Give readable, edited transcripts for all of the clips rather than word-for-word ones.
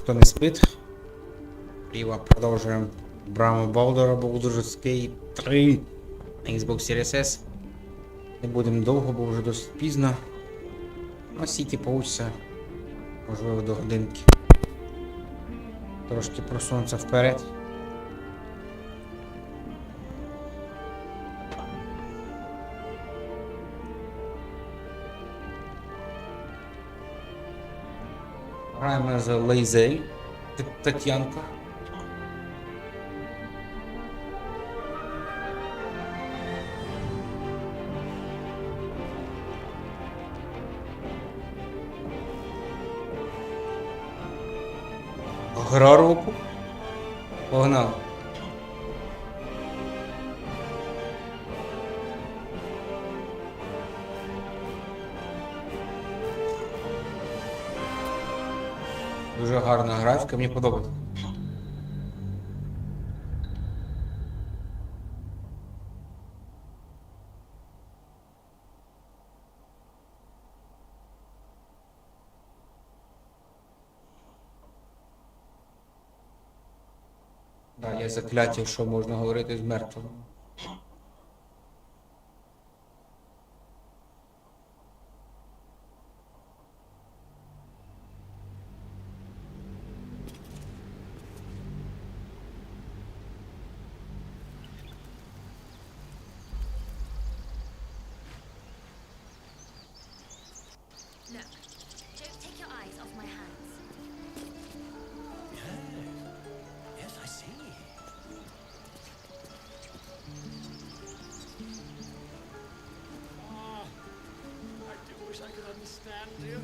Хто не спить, Ріва продовжуємо Браму Балдура, Балдур'С 3 на Xbox Series S. Не будемо довго, бо вже досить пізно. На Сіті получиться, можливо, до годинки. Трошки просунуться вперед. Граємо за Лейзей, Тетянка. Гра року. Погнали. Дуже гарна графіка, мені подобається. Да, є закляття, що можна говорити з мертвим. Look, don't take your eyes off my hands. Yes, I see. Oh, I do wish I could understand you.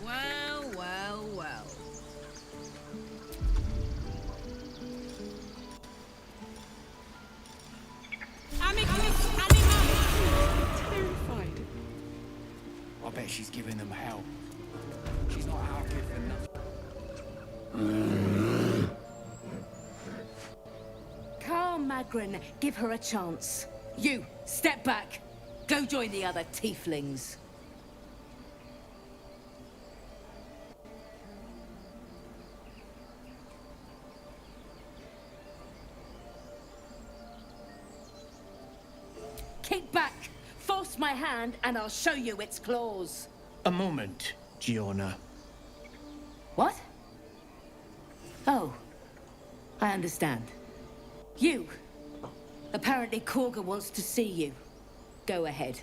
Well, well, well. Terrified. I bet she's giving them hell. She's not our kid for nothing. Calm, Magrin. Give her a chance. You, step back. Go join the other tieflings. Kick back. Force my hand and I'll show you its claws. A moment, Giona. What? Oh, I understand. You. Apparently Korga wants to see you. Go ahead.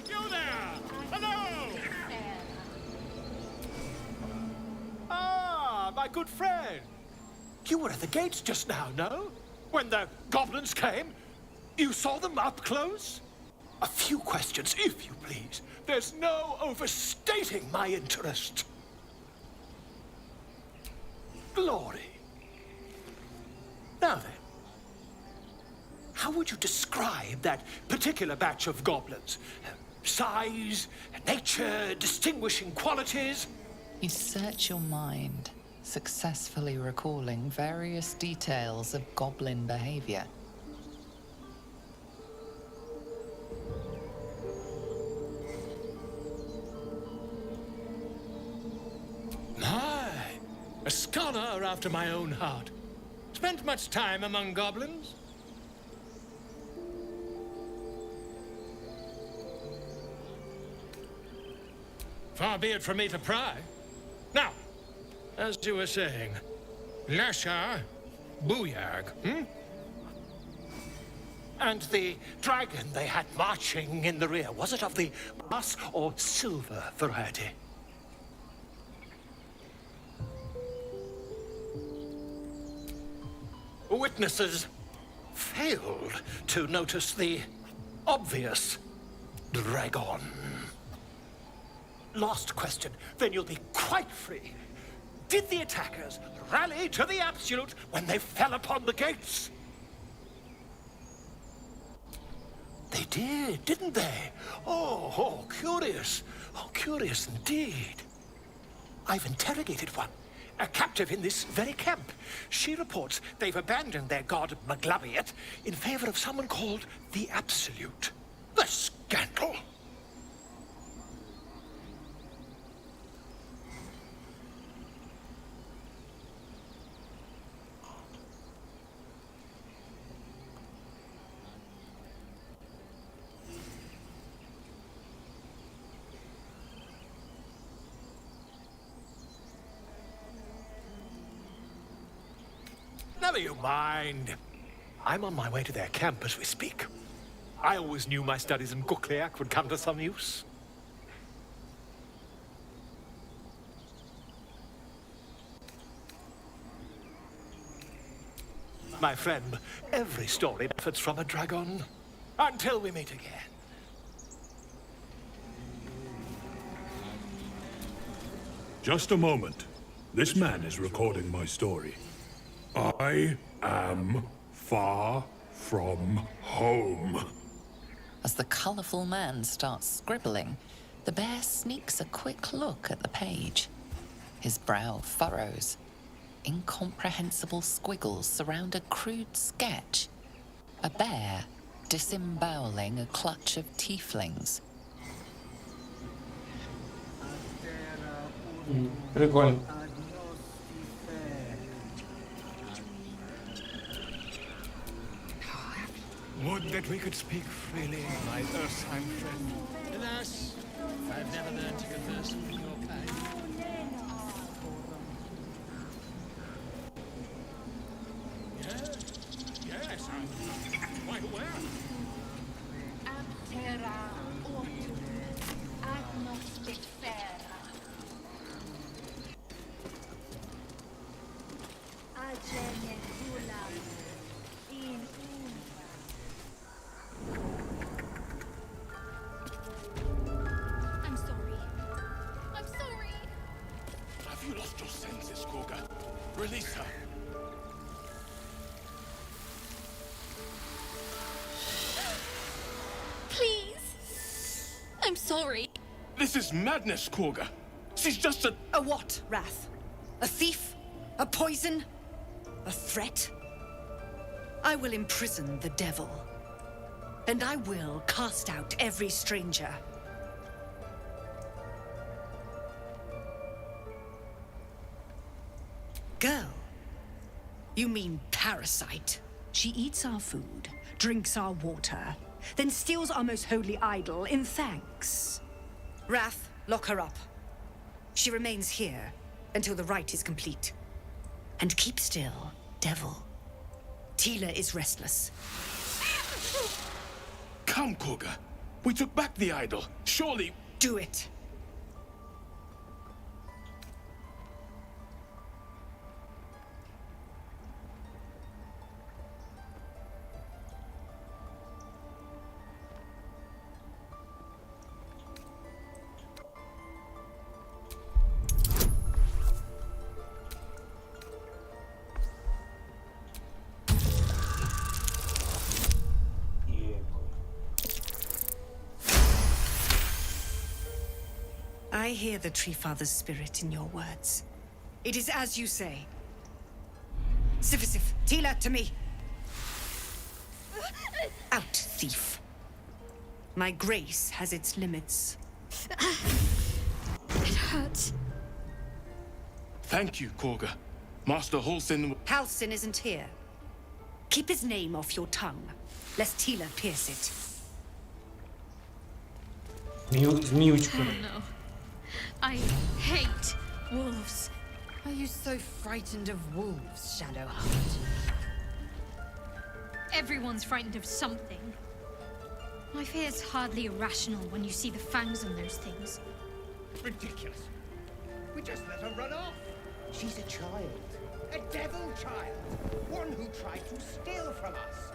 You there! Hello! Ah, my good friend. You were at the gates just now, no? When the goblins came? You saw them up close? A few questions, if you please. There's no overstating my interest. Glory. Now then, how would you describe that particular batch of goblins? Size, nature, distinguishing qualities? You search your mind, successfully recalling various details of goblin behavior. My, a scholar after my own heart. Spent much time among goblins? Far be it from me to pry. Now, as you were saying, Lasha, Booyag, And the dragon they had marching in the rear, was it of the brass or silver variety? Witnesses failed to notice the obvious dragon. Last question, then you'll be quite free. Did the attackers rally to the absolute when they fell upon the gates? They did, didn't they? Oh, curious. Oh, curious indeed. I've interrogated one, a captive in this very camp. She reports they've abandoned their god Maglabiet in favor of someone called the Absolute. The scandal! Never you mind. I'm on my way to their camp as we speak. I always knew my studies in Kukliak would come to some use. My friend, every story benefits from a dragon. Until we meet again. Just a moment. This man is recording my story. I am far from home. As the colourful man starts scribbling, the bear sneaks a quick look at the page. His brow furrows. Incomprehensible squiggles surround a crude sketch. A bear disemboweling a clutch of tieflings. Прикольно. Would that we could speak freely, my Earthheim friend. Alas, I've never learned to converse with your kind. Yes, I'm quite aware. Terra ortum agnostic fera. Agene gulam in I'm sorry. I'm sorry. Have you lost your senses, Koga? Release her. Please. I'm sorry. This is madness, Koga. She's just a... A what, Wrath? A thief? A poison? A threat? I will imprison the devil. And I will cast out every stranger. Girl? You mean parasite? She eats our food, drinks our water, then steals our most holy idol in thanks. Wrath, lock her up. She remains here until the rite is complete. And keep still, devil. Tila is restless. Come, Koga. We took back the idol. Surely... Do it. I hear the Tree Father's spirit in your words. It is as you say. Sifisif, Tila, to me. Out, thief. My grace has its limits. It hurts. Thank you, Koga. Master Halsin... Halsin isn't here. Keep his name off your tongue, lest Tila pierce it. Змеючка. No. I hate wolves. Are you so frightened of wolves, Shadowheart? Everyone's frightened of something. My fear's hardly irrational when you see the fangs on those things. Ridiculous. We just let her run off. She's a child. A devil child. One who tried to steal from us.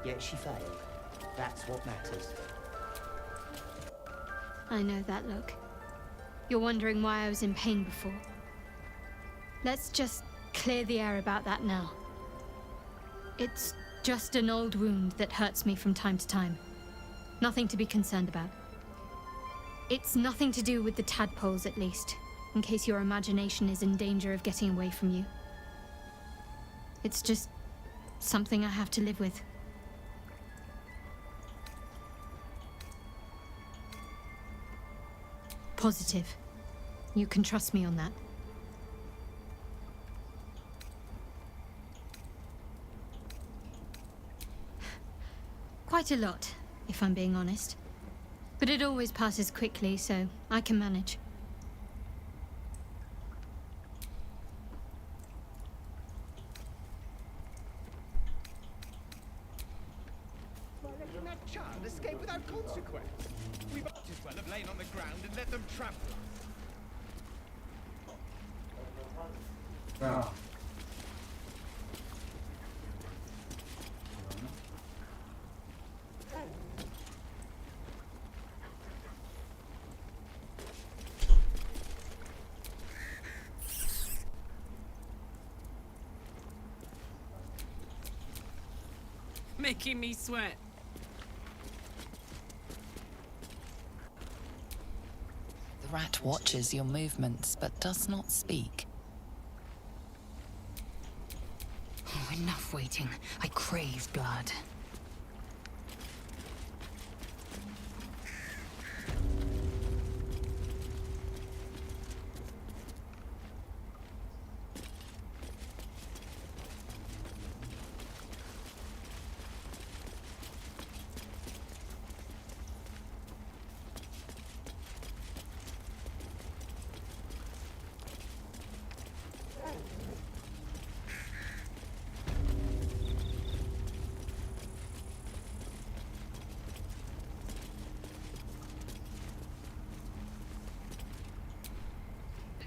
Yet she failed. That's what matters. I know that look. You're wondering why I was in pain before. Let's just clear the air about that now. It's Just an old wound that hurts me from time to time. Nothing to be concerned about. It's nothing to do with the tadpoles, at least, in case your imagination is in danger of getting away from you. It's just something I have to live with. Positive. You can trust me on that. Quite a lot, if I'm being honest. But it always passes quickly, so I can manage. Why letting that child escape without consequence? We might as well have lain on the ground and let them trample us. Ah. Making me sweat. The rat watches your movements but does not speak. Oh, enough waiting. I crave blood.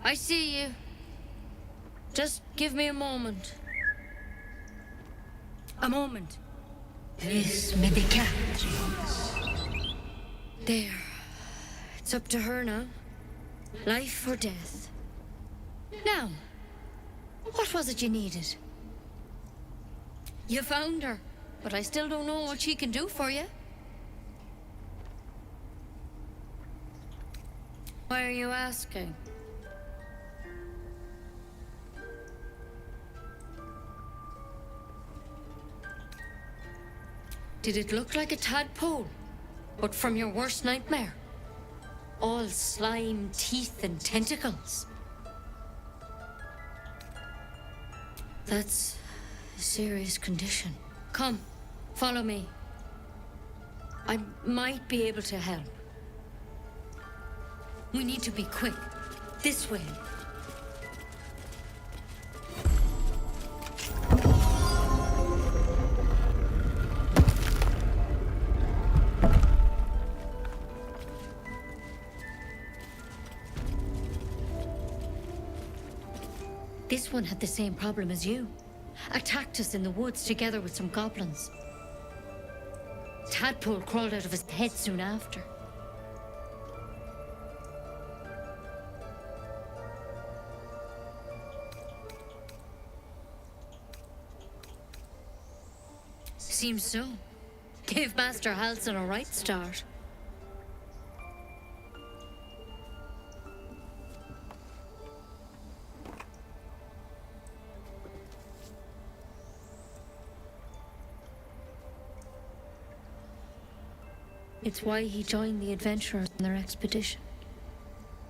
I see you. Just give me a moment. A moment. This may be cat. There. It's up to her now. Life or death. Now, what was it you needed? You found her, but I still don't know what she can do for you. Why are you asking? Did it look like a tadpole? But from your worst nightmare? All slime, teeth, and tentacles? That's a serious condition. Come, follow me. I might be able to help. We need to be quick. This way. This one had the same problem as you. Attacked us in the woods together with some goblins. Tadpole crawled out of his head soon after. Seems so. Gave Master Halsin a right start. It's why he joined the adventurers in their expedition.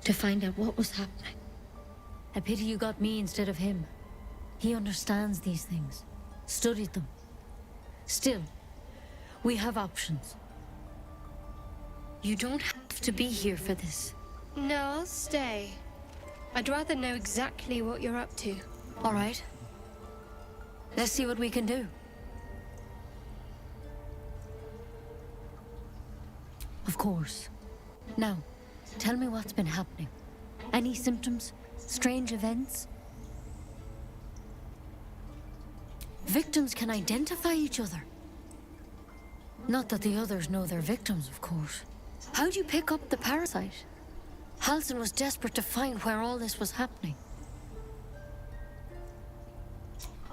To find out what was happening. A pity you got me instead of him. He understands these things. Studied them. Still, we have options. You don't have to be here for this. No, I'll stay. I'd rather know exactly what you're up to. All right. Let's see what we can do. Of course. Now, tell me what's been happening. Any symptoms? Strange events? Victims can identify each other. Not that the others know they're victims, of course. How'd you pick up the parasite? Halsin was desperate to find where all this was happening.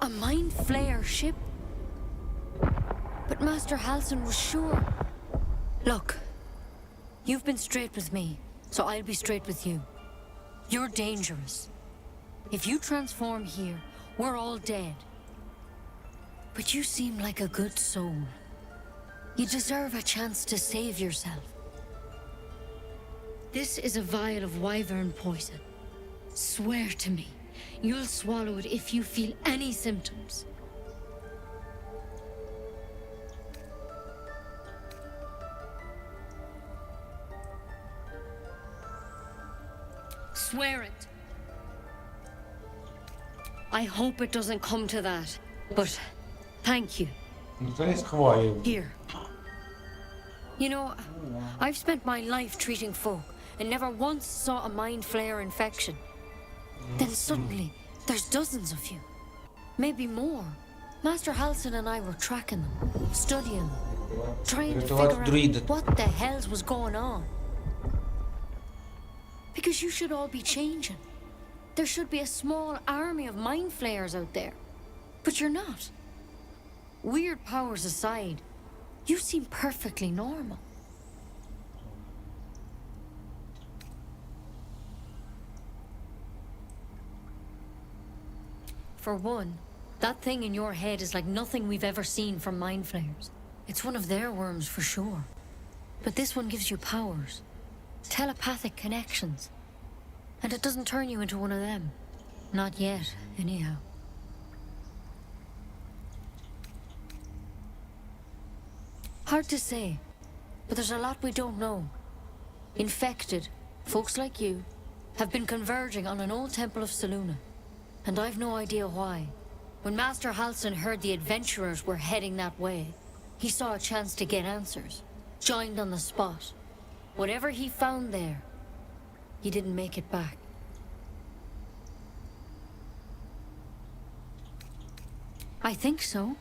A mind flayer ship? But Master Halsin was sure. Look, you've been straight with me, so I'll be straight with you. You're dangerous. If you transform here, we're all dead. But you seem like a good soul. You deserve a chance to save yourself. This is a vial of wyvern poison. Swear to me, you'll swallow it if you feel any symptoms. Swear it. I hope it doesn't come to that, but thank you. Ніхто не сховає. Here. You know, I've spent my life treating folk and never once saw a mind flare infection. Then suddenly, there's dozens of you. Maybe more. Master Halsin and I were tracking them, studying them, trying to figure out what the hells was going on. Because you should all be changing. There should be a small army of mind flayers out there. But you're not. Weird powers aside, you seem perfectly normal. For one, that thing in your head is like nothing we've ever seen from mind flayers. It's one of their worms for sure. But this one gives you powers. Telepathic connections. And it doesn't turn you into one of them. Not yet, anyhow. Hard to say, but there's a lot we don't know. Infected, folks like you, have been converging on an old temple of Selûne. And I've no idea why. When Master Halsin heard the adventurers were heading that way, he saw a chance to get answers. Joined on the spot. Whatever he found there, he didn't make it back. I think so.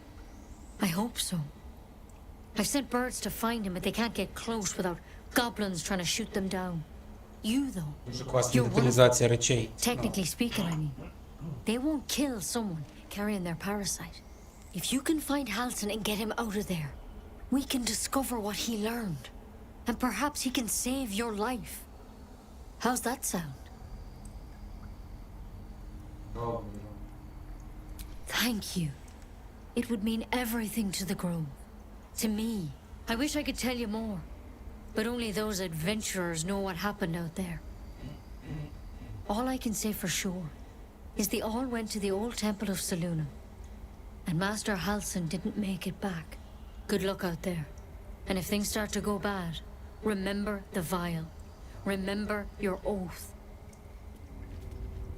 I hope so. I've sent birds to find him, but they can't get close without goblins trying to shoot them down. You, though, Дуже класна you're one of деталізація речей. Technically speaking, I mean. They won't kill someone carrying their parasite. If you can find Halsin and get him out of there, we can discover what he learned. And perhaps he can save your life. How's that sound? Thank you. It would mean everything to the Grove. To me. I wish I could tell you more. But only those adventurers know what happened out there. All I can say for sure is they all went to the old temple of Selûne. And Master Halsin didn't make it back. Good luck out there. And if things start to go bad, remember the vial. Remember your oath.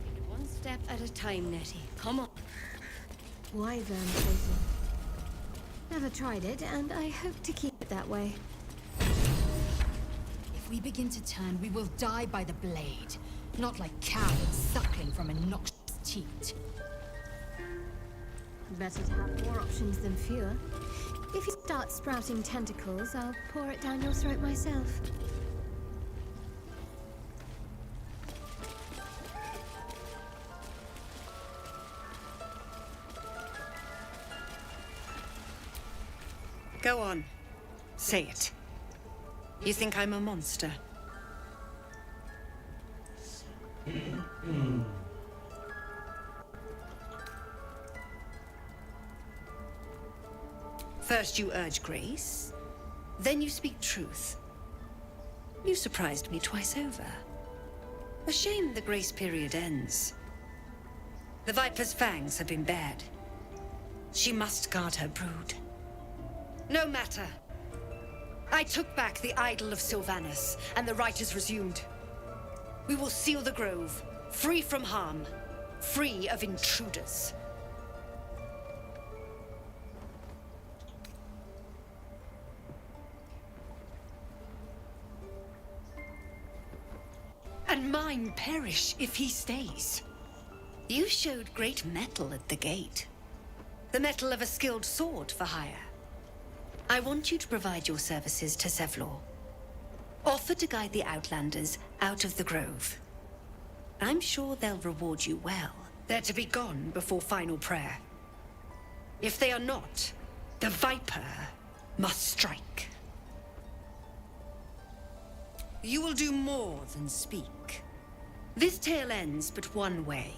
Take it one step at a time, Nettie. Come on. Wyvern poison. Never tried it, and I hope to keep it that way. If we begin to turn, we will die by the blade. Not like cowards suckling from a noxious teat. Better to have more options than fewer. If you start sprouting tentacles, I'll pour it down your throat myself. Go on. Say it. You think I'm a monster? First you urge grace, then you speak truth. You surprised me twice over. A shame the grace period ends. The Viper's fangs have been bared. She must guard her brood. No matter. I took back the idol of Sylvanus, and the rite is resumed. We will seal the grove, free from harm, free of intruders. And mine perish if he stays. You showed great mettle at the gate. The mettle of a skilled sword for hire. I want you to provide your services to Zevlor. Offer to guide the Outlanders out of the grove. I'm sure they'll reward you well. They're to be gone before final prayer. If they are not, the Viper must strike. You will do more than speak. This tale ends but one way.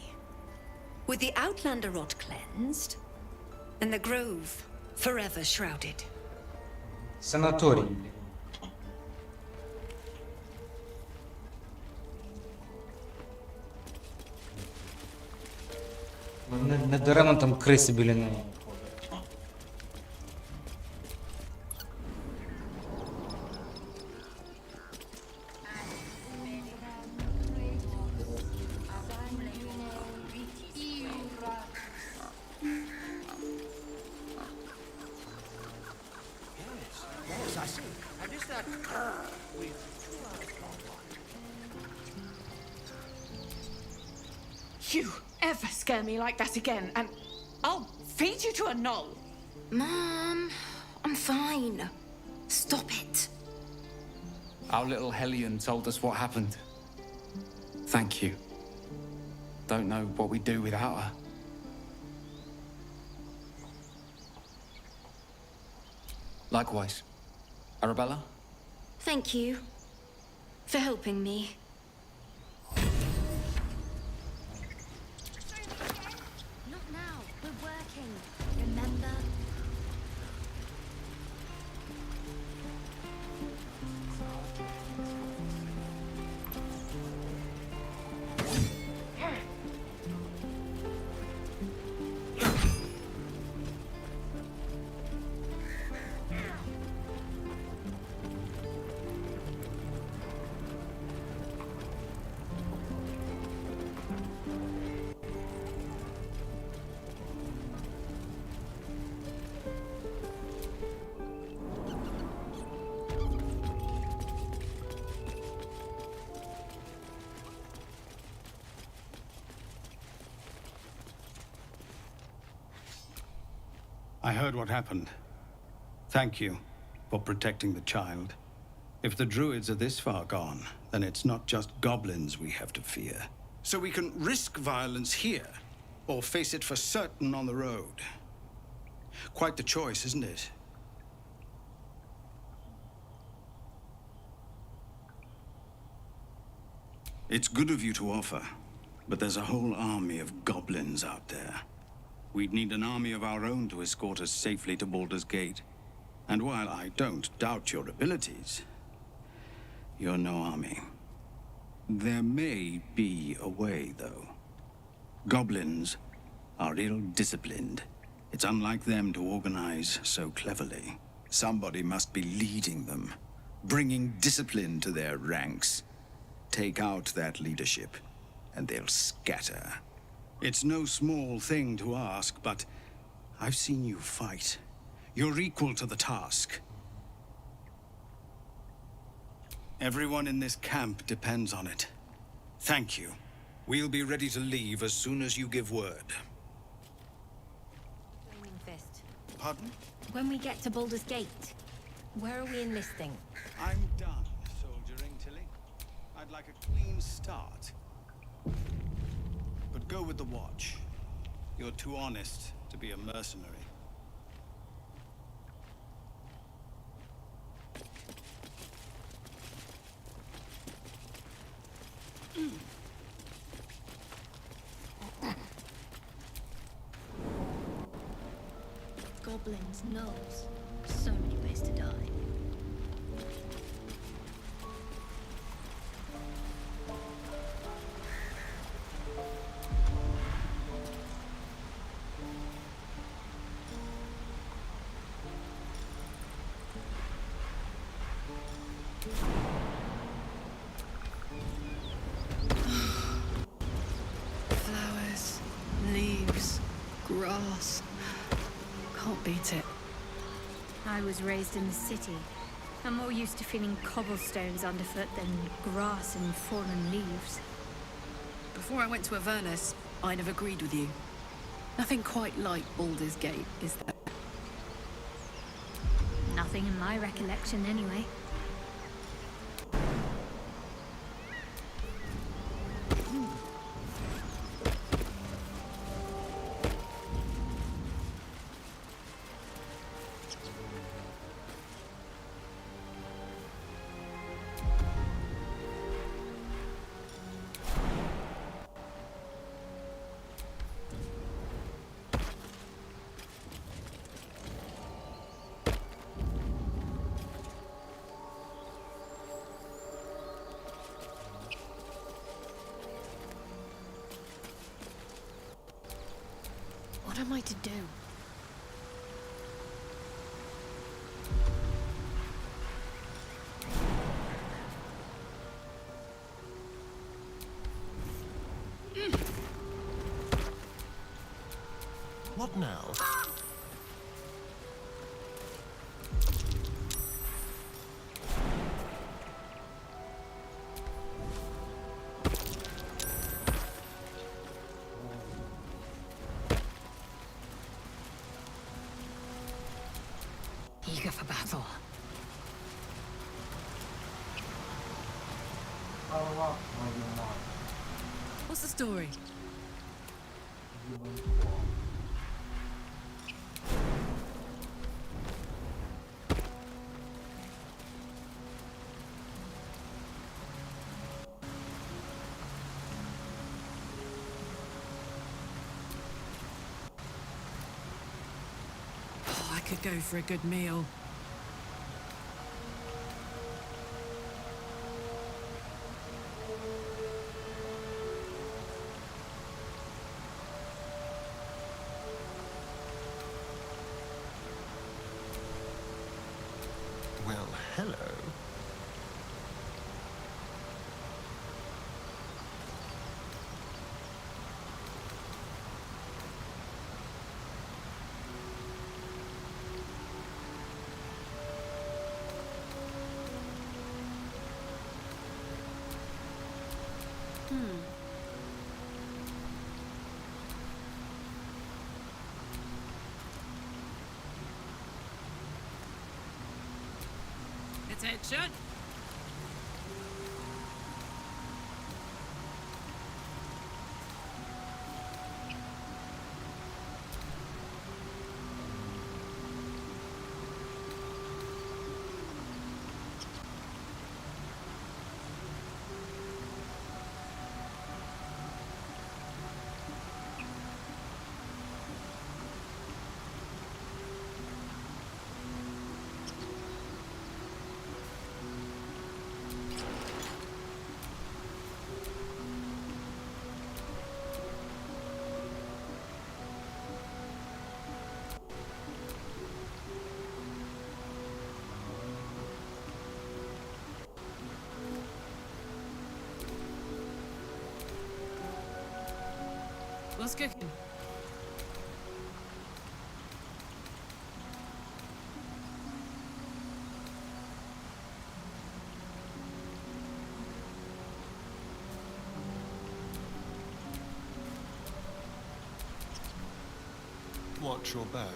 With the Outlander rot cleansed, and the grove forever shrouded. Санаторій. Не даремно там криси біля неї. Yes, I see. And is that with 2 hours gone by? You ever scare me like that again, and I'll feed you to a knoll. Mom, I'm fine. Stop it. Our little Hellion told us what happened. Thank you. Don't know what we'd do without her. Likewise. Arabella? Thank you for helping me. Not now. We're working. Remember? I heard what happened. Thank you for protecting the child. If the druids are this far gone, then it's not just goblins we have to fear. So we can risk violence here, or face it for certain on the road. Quite the choice, isn't it? It's good of you to offer, but there's a whole army of goblins out there. We'd need an army of our own to escort us safely to Baldur's Gate. And while I don't doubt your abilities, you're no army. There may be a way, though. Goblins are ill-disciplined. It's unlike them to organize so cleverly. Somebody must be leading them, bringing discipline to their ranks. Take out that leadership, and they'll scatter. It's no small thing to ask, but I've seen you fight. You're equal to the task. Everyone in this camp depends on it. Thank you. We'll be ready to leave as soon as you give word. Flaming Fist. Pardon? When we get to Baldur's Gate, where are we enlisting? I'm done soldiering, Tilly. I'd like a clean start. But go with the watch. You're too honest to be a mercenary. Goblins, gnolls. So many ways to die. Flowers, leaves, grass. Can't beat it. I was raised in the city. I'm more used to feeling cobblestones underfoot than grass and fallen leaves. Before I went to Avernus, I'd have agreed with you. Nothing quite like Baldur's Gate, is there? Nothing in my recollection, anyway. What am I to do? What now? Eager for battle. What's the story? Oh, I could go for a good meal. Well, hello. Attention! What's cooking? Watch your back.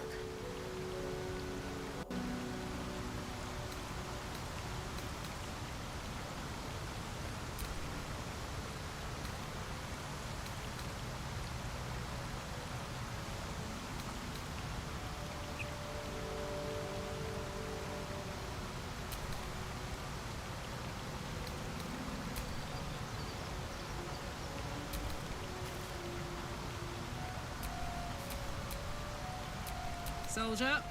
Soldier.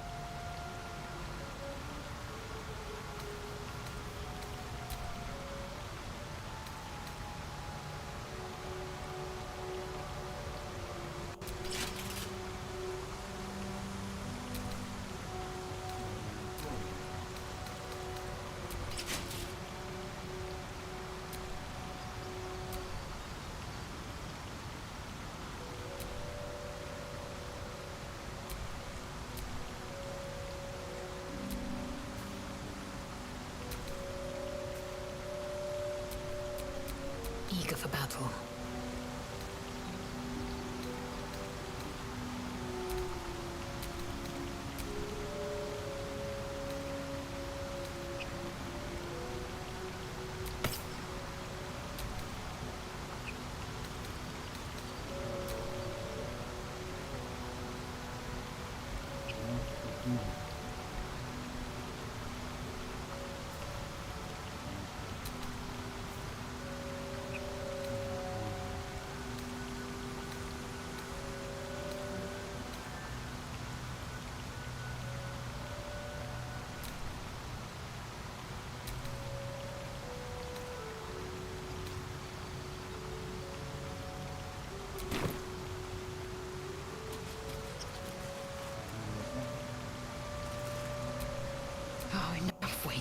Eager for battle.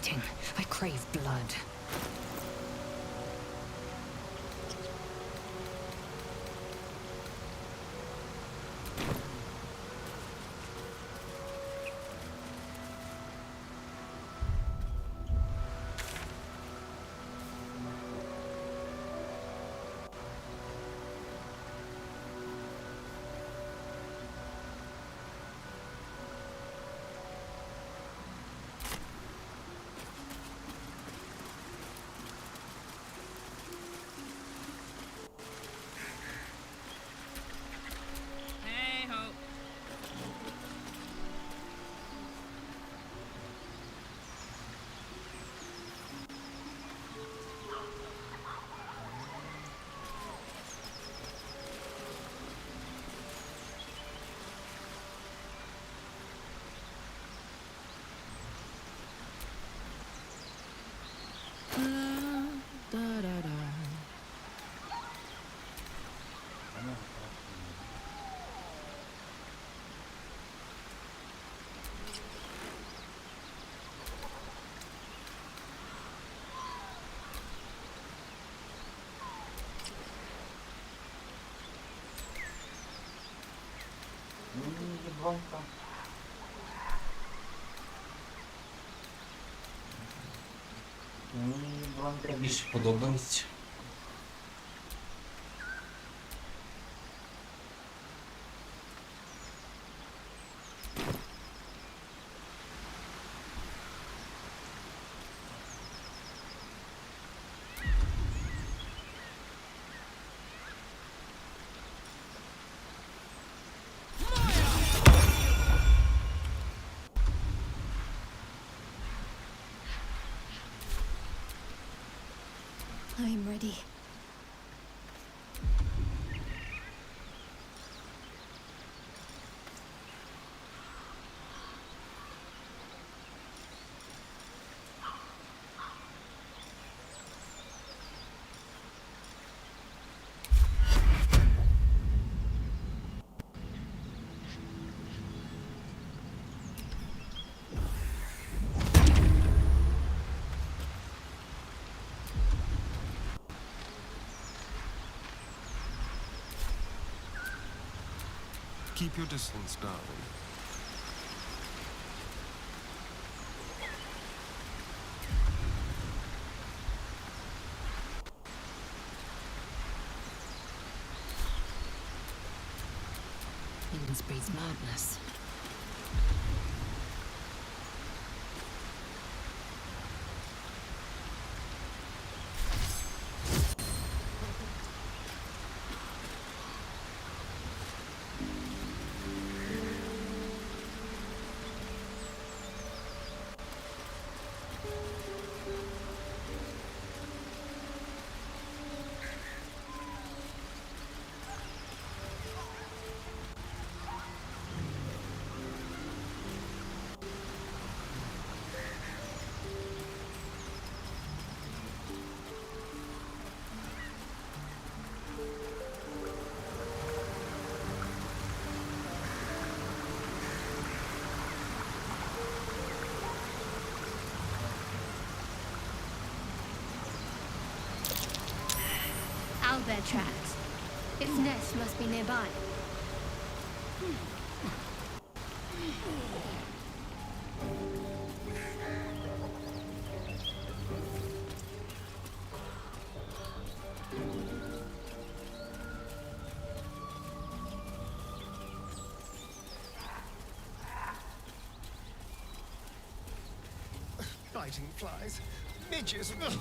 fighting. I crave blood. Мені бланка більше подобається. I'm ready. Keep your distance, darling. Humans breathe madness. Owlbear tracks. Its nest must be nearby. Biting flies. Midges. Ugh.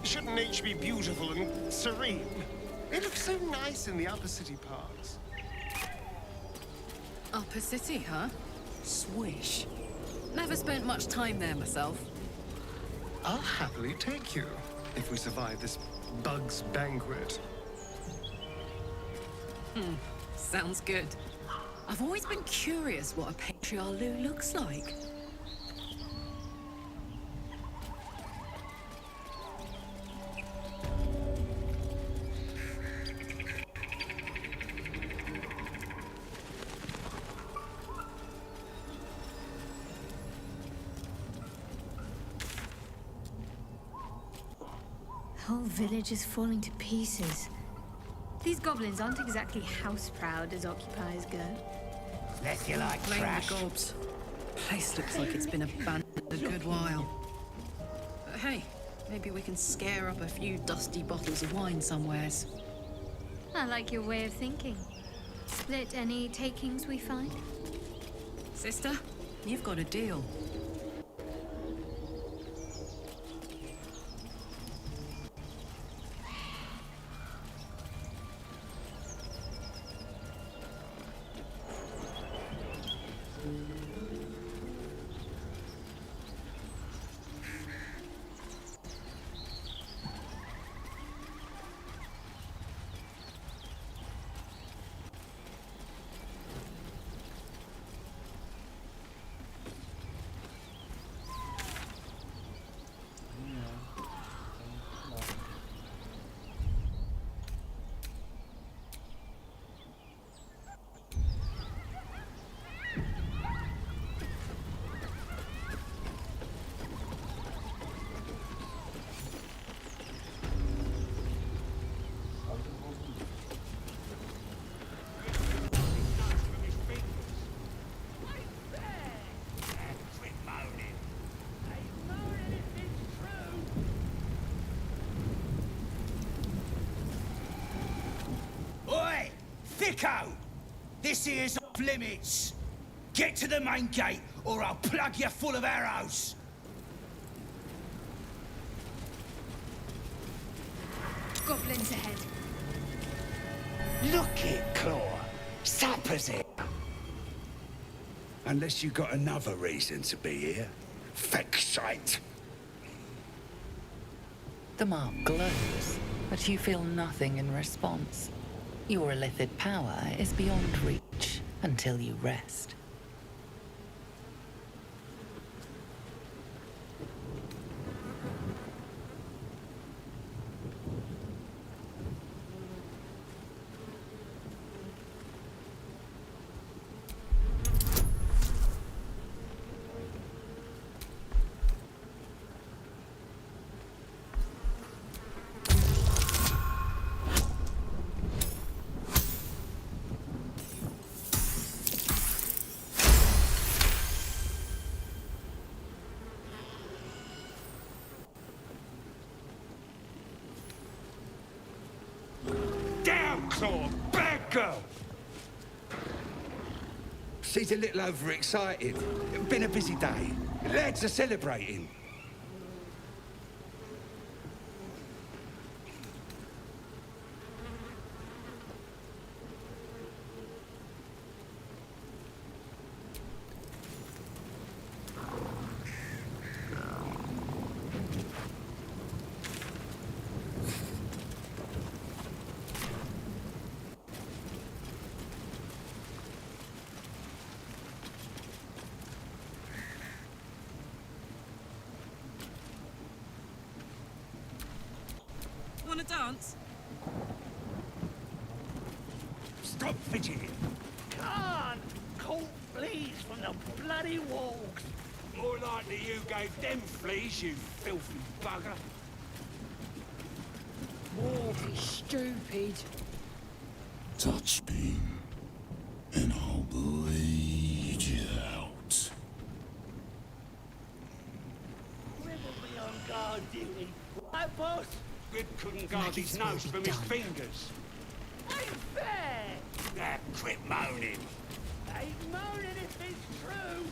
Shouldn't nature be beautiful and serene? It looks so nice in the upper city parks. Upper City, huh? Swish. Never spent much time there myself. I'll happily take you, if we survive this bug's banquet. Sounds good. I've always been curious what a patriarch looks like. whole village is falling to pieces. These goblins aren't exactly house-proud as occupiers go. Less you like Blame trash. the gobs. Place looks like it's been abandoned a good while. But hey, maybe we can scare up a few dusty bottles of wine somewheres. I like your way of thinking. Split any takings we find? Sister, you've got a deal. Oi! Thicko! This here's off limits. Get to the main gate, or I'll plug you full of arrows. Goblins ahead. Look it, Claw. Sappers here. Unless you got another reason to be here. Fexite. The mark glows, but you feel nothing in response. Your illithid power is beyond reach until you rest. Down, Claw! Bad girl! She's a little overexcited. Been a busy day. Lads are celebrating. Want to dance? Stop fidgeting. Can't! Caught fleas from the bloody walls. More likely you gave them fleas, you filthy bugger. Morty stupid. Touch me, and I'll bleed you out. Rebel be on guard duty. Right, boss? Rib couldn't guard his nose from his fingers. Ain't fair! Now quit moaning. Ain't moaning if it's true.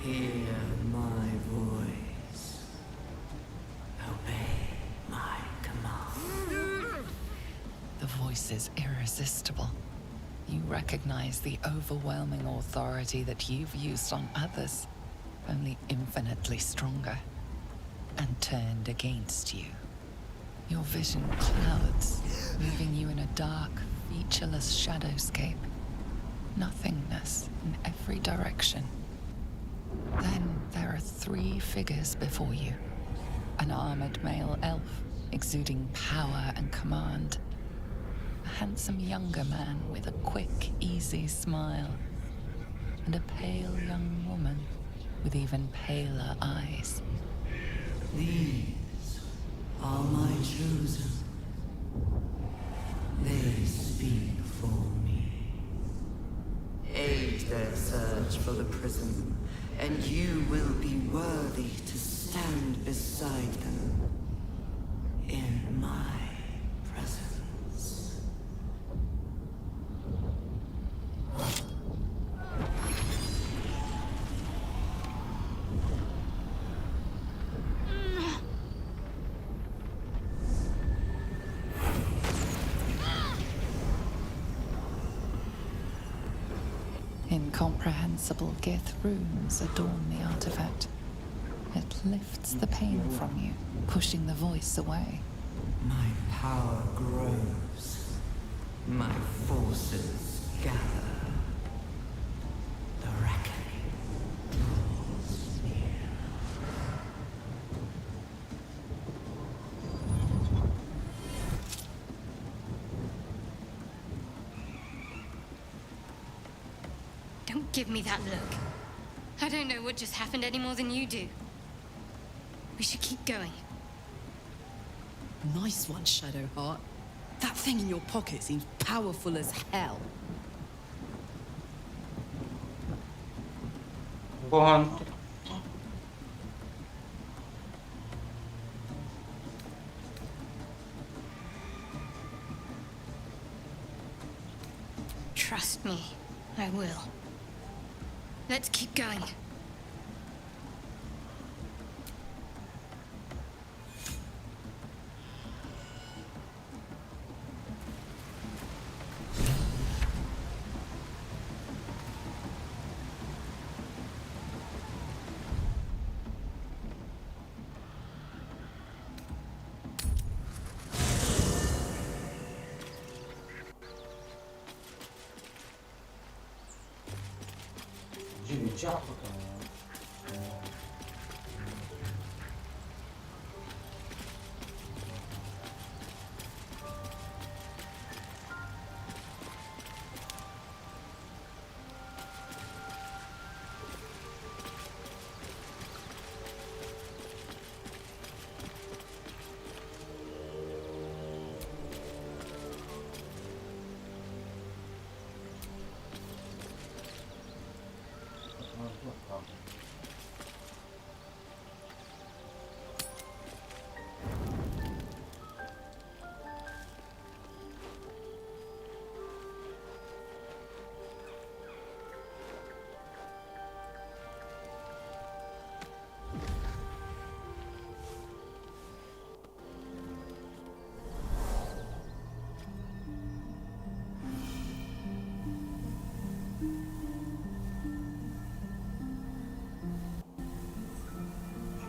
Hear my voice. Obey my command. The voice is irresistible. You recognize the overwhelming authority that you've used on others, only infinitely stronger. and turned against you. Your vision clouds, leaving you in a dark, featureless shadowscape. Nothingness in every direction. Then there are 3 figures before you. An armored male elf, exuding power and command. A handsome younger man with a quick, easy smile. And a pale young woman with even paler eyes. These are my chosen. They speak for me. Aid their search for the prism, and you will be worthy to stand beside them in my presence. Incomprehensible Gith runes adorn the artifact. It lifts the pain from you, pushing the voice away. My power grows. My forces gather. The reckoning draws near. Don't give me that look. I don't know what just happened any more than you do. We should keep going. Nice one, Shadowheart. That thing in your pocket seems powerful as hell. Go on. Trust me, I will. Let's keep going.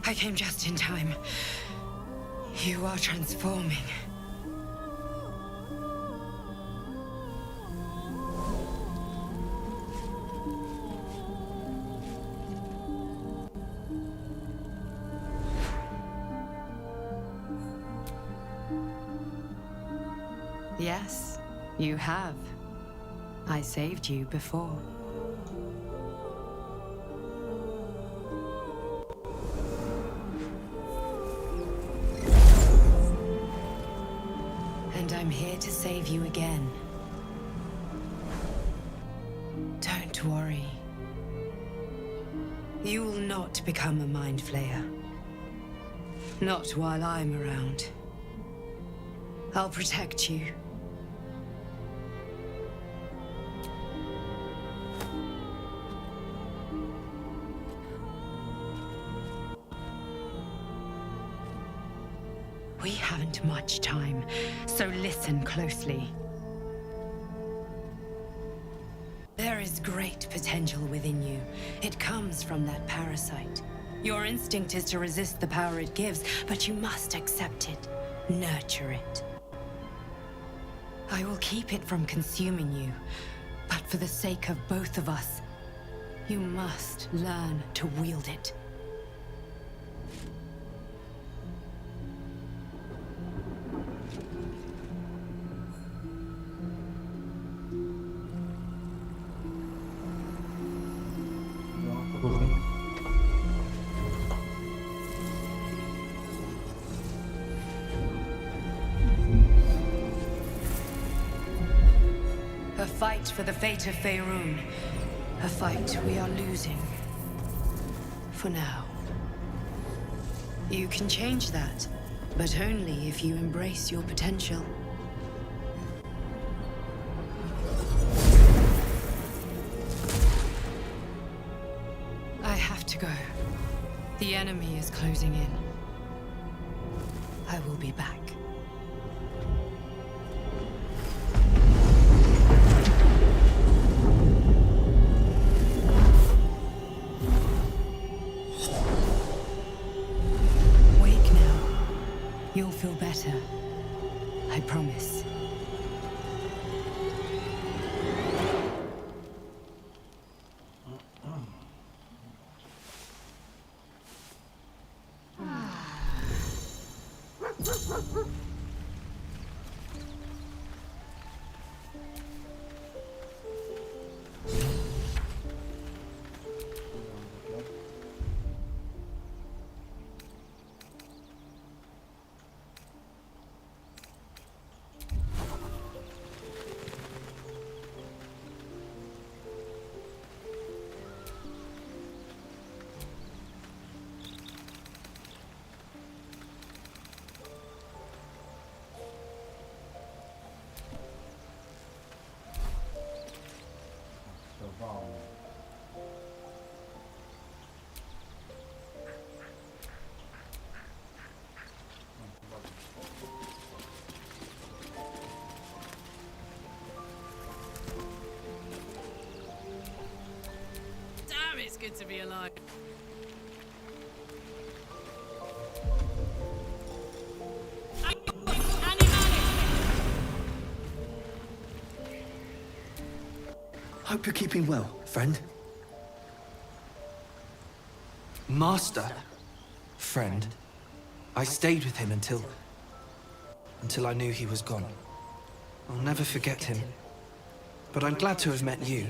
I came just in time. You are transforming. Yes, you have. I saved you before. And I'm here to save you again. Don't worry. You will not become a mind flayer. Not while I'm around. I'll protect you. We haven't much time, so listen closely. There is great potential within you. It comes from that parasite. Your instinct is to resist the power it gives, but you must accept it, nurture it. I will keep it from consuming you, but for the sake of both of us, you must learn to wield it. A fight for the fate of Faerun. A fight we are losing. For now. You can change that, but only if you embrace your potential. I have to go. The enemy is closing in. I will be back. You'll feel better. I promise. Damn, it's good to be alive. Hope you're keeping well, friend. Master? Friend. I stayed with him until I knew he was gone. I'll never forget him. But I'm glad to have met you.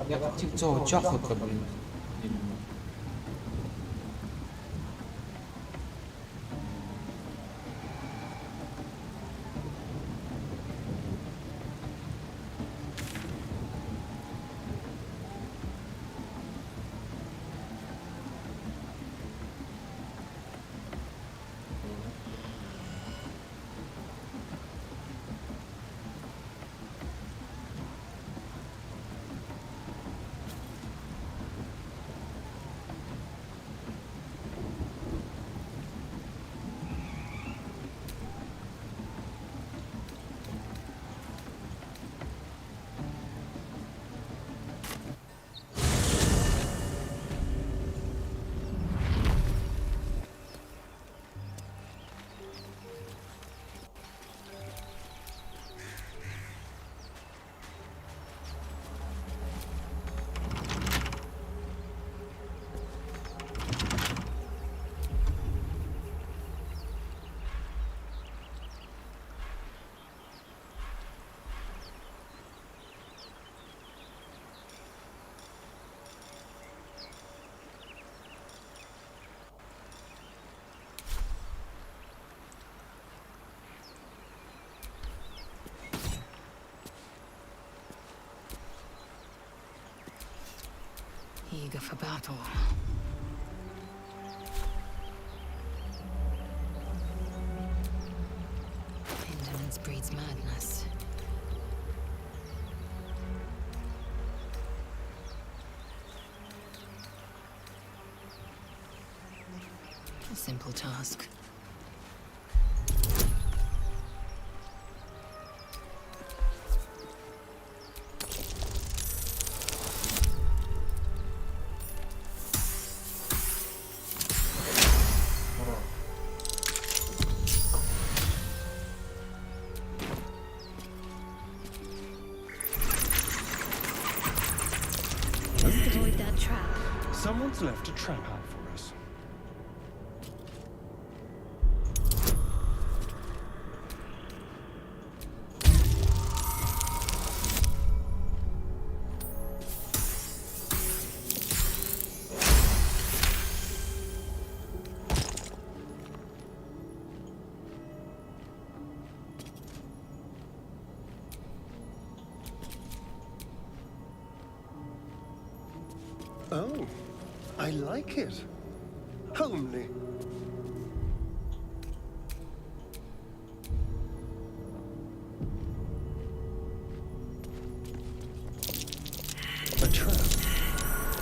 Я хотів цього чахнути, блін. Eager for battle. Indolence breeds madness. A simple task. Avoid that trap. Someone's left a trap out for us. Oh, I like it. Homely. A trap.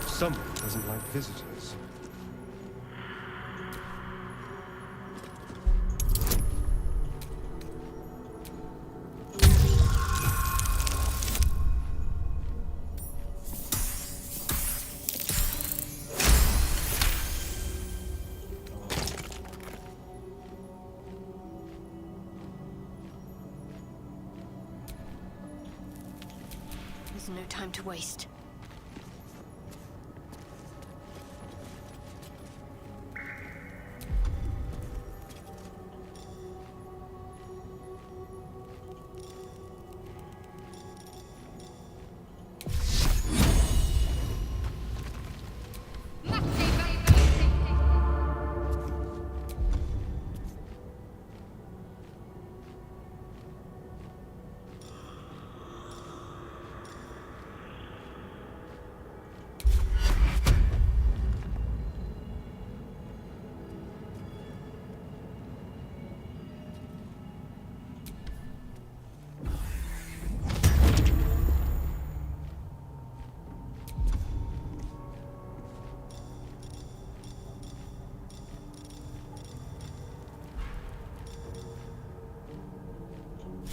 Someone doesn't like visitors. There's no time to waste.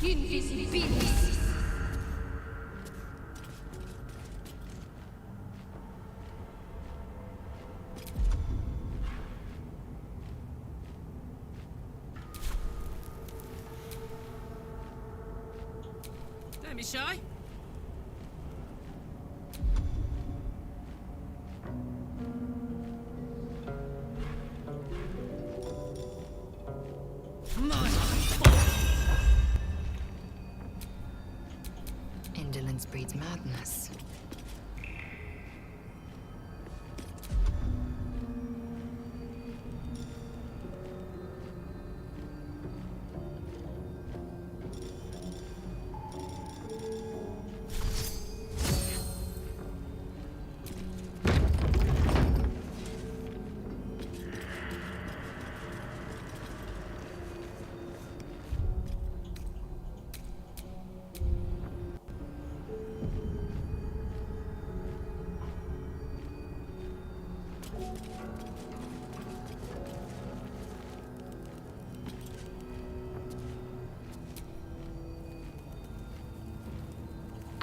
Invisibilis. Don't be shy. Indolence breeds madness.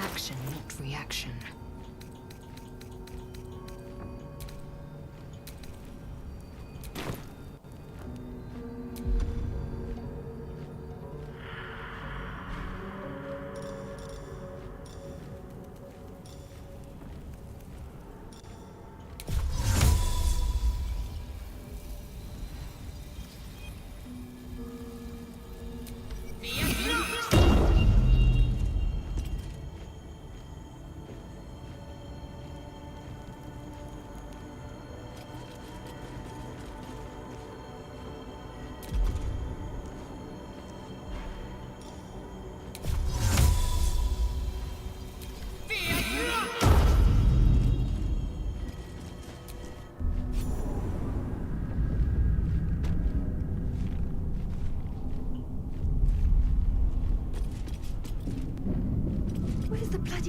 Action, not reaction.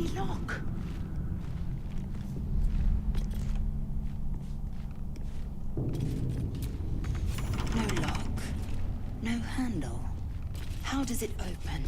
bloody lock. No lock. No handle. How does it open?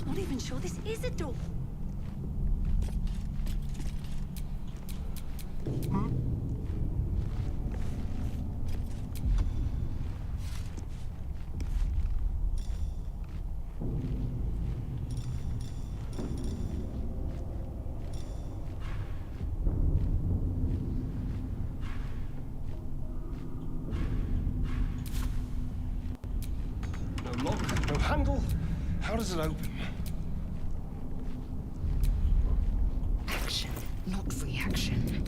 Not even sure this is a door. No lock, no handle. How does it open? Action, not reaction.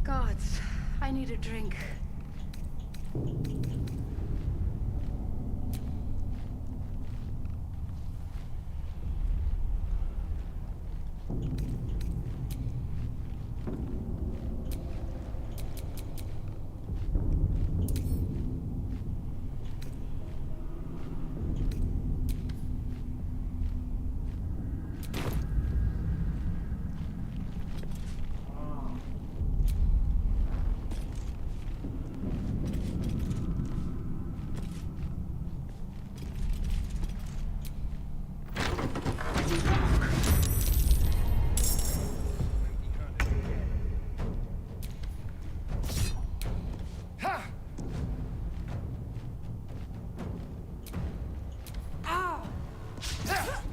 Gods, I need a drink.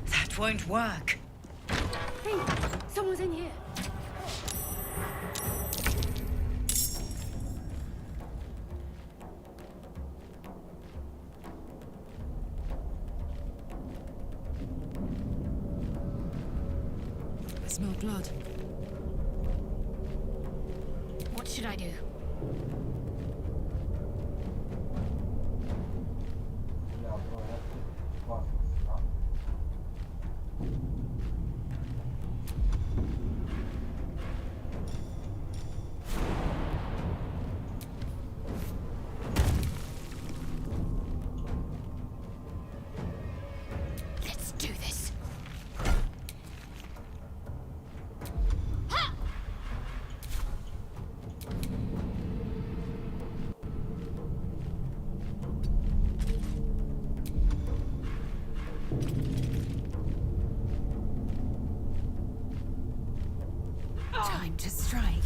That won't work. Hey, someone's in here. I smell blood. What should I do? Let's do this. Time to strike.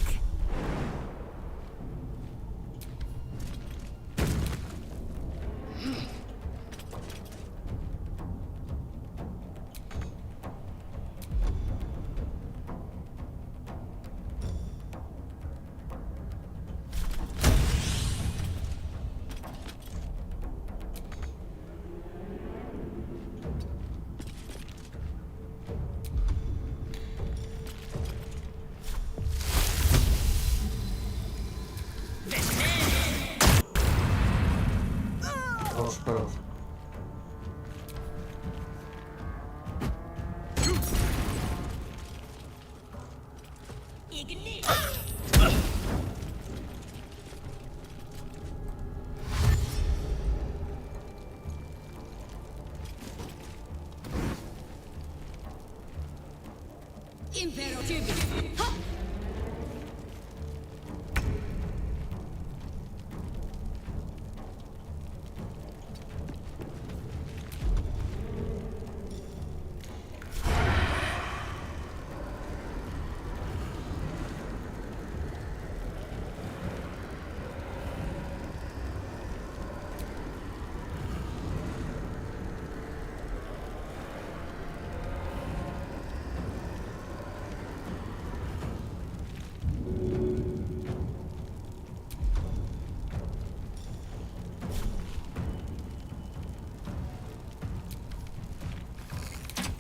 Хорош.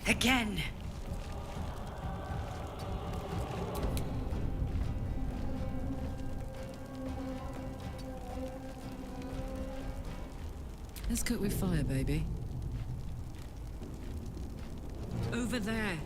Again. Let's cook with fire, baby. Over there.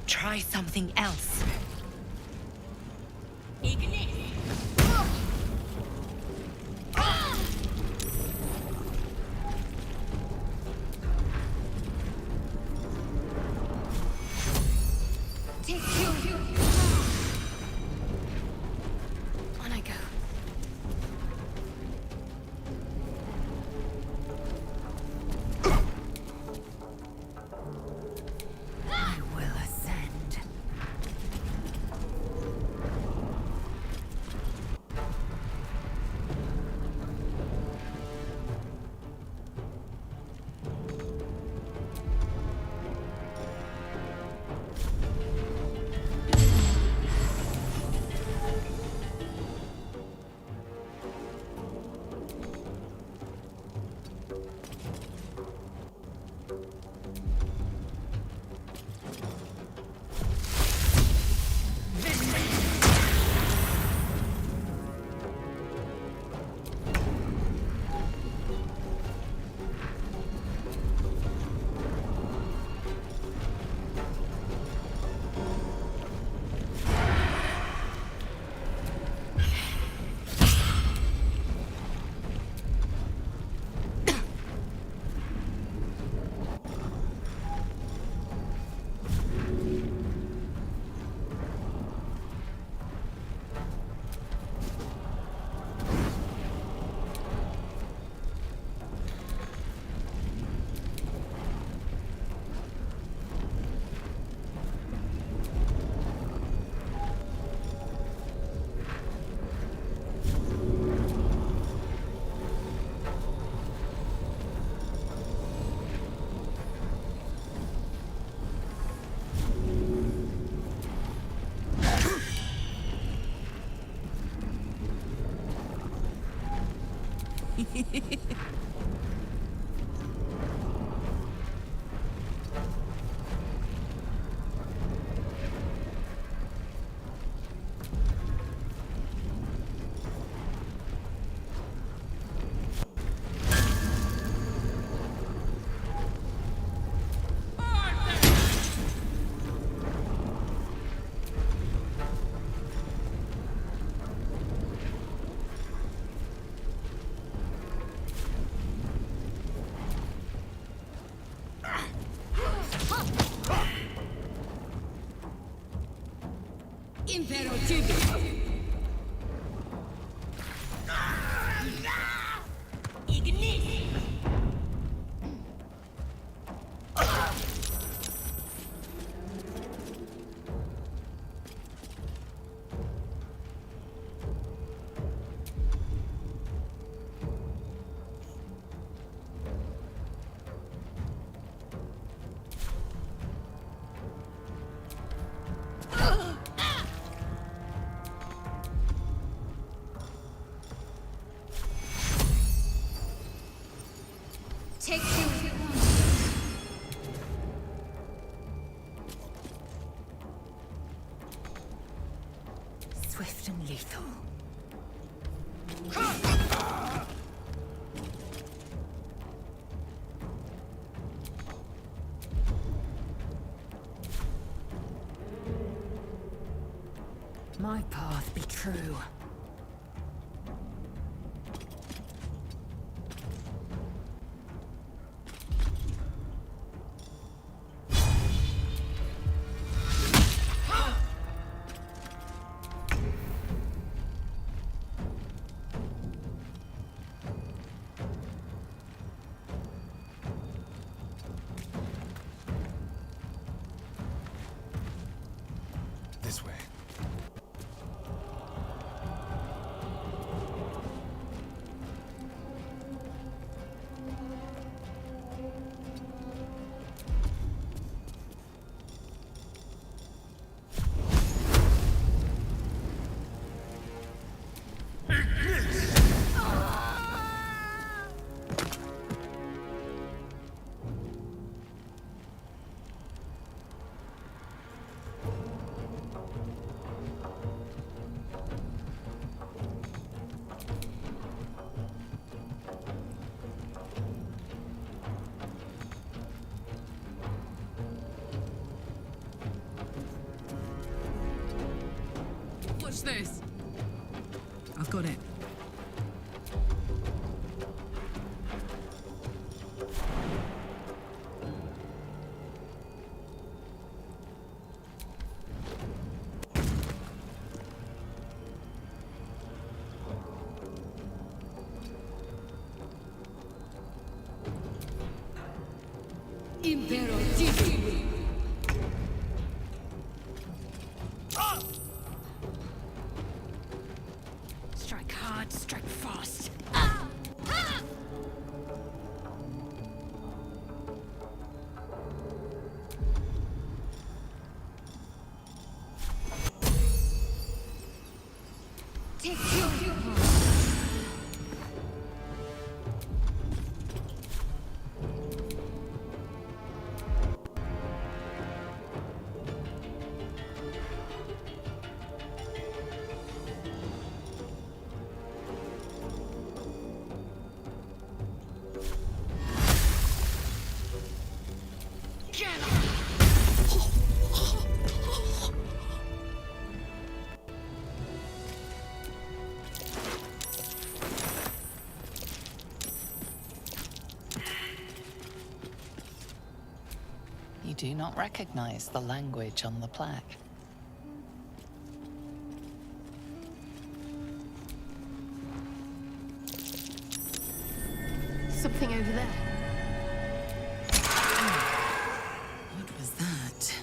Try something else. On I go. I will ascend. Impero Tibi. Ignis. Take two. Swift and lethal. My path be true. Watch this. I've got it. Imperative. Strike hard, strike fast. Take your You do not recognize the language on the plaque. Something over there. What was that?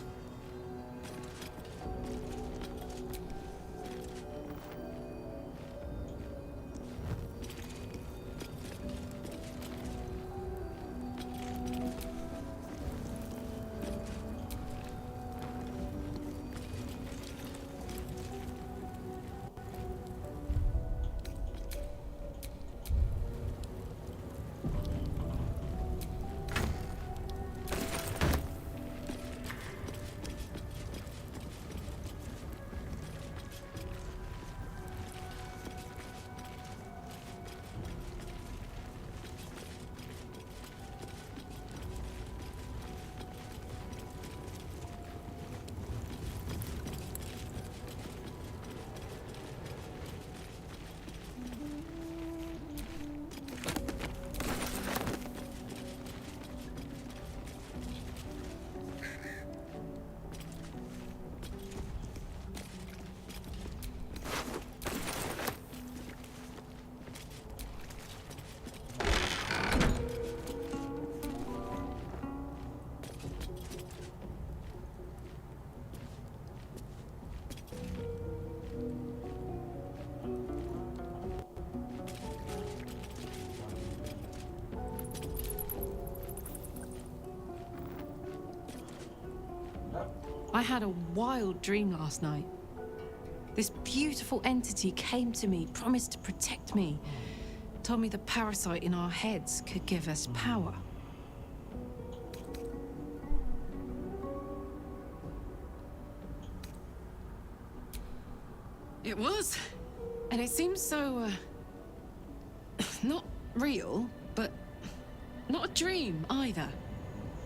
I had a wild dream last night. This beautiful entity came to me, promised to protect me, told me the parasite in our heads could give us power. It was. And it seems so, not real, but not a dream either.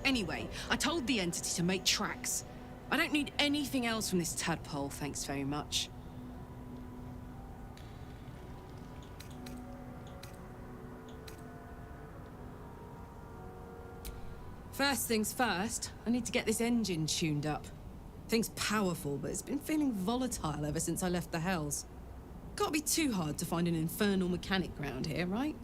Anyway, I told the entity to make tracks. I don't need anything else from this tadpole, thanks very much. First things first, I need to get this engine tuned up. Thing's powerful, but it's been feeling volatile ever since I left the Hells. Can't be too hard to find an infernal mechanic round here, right?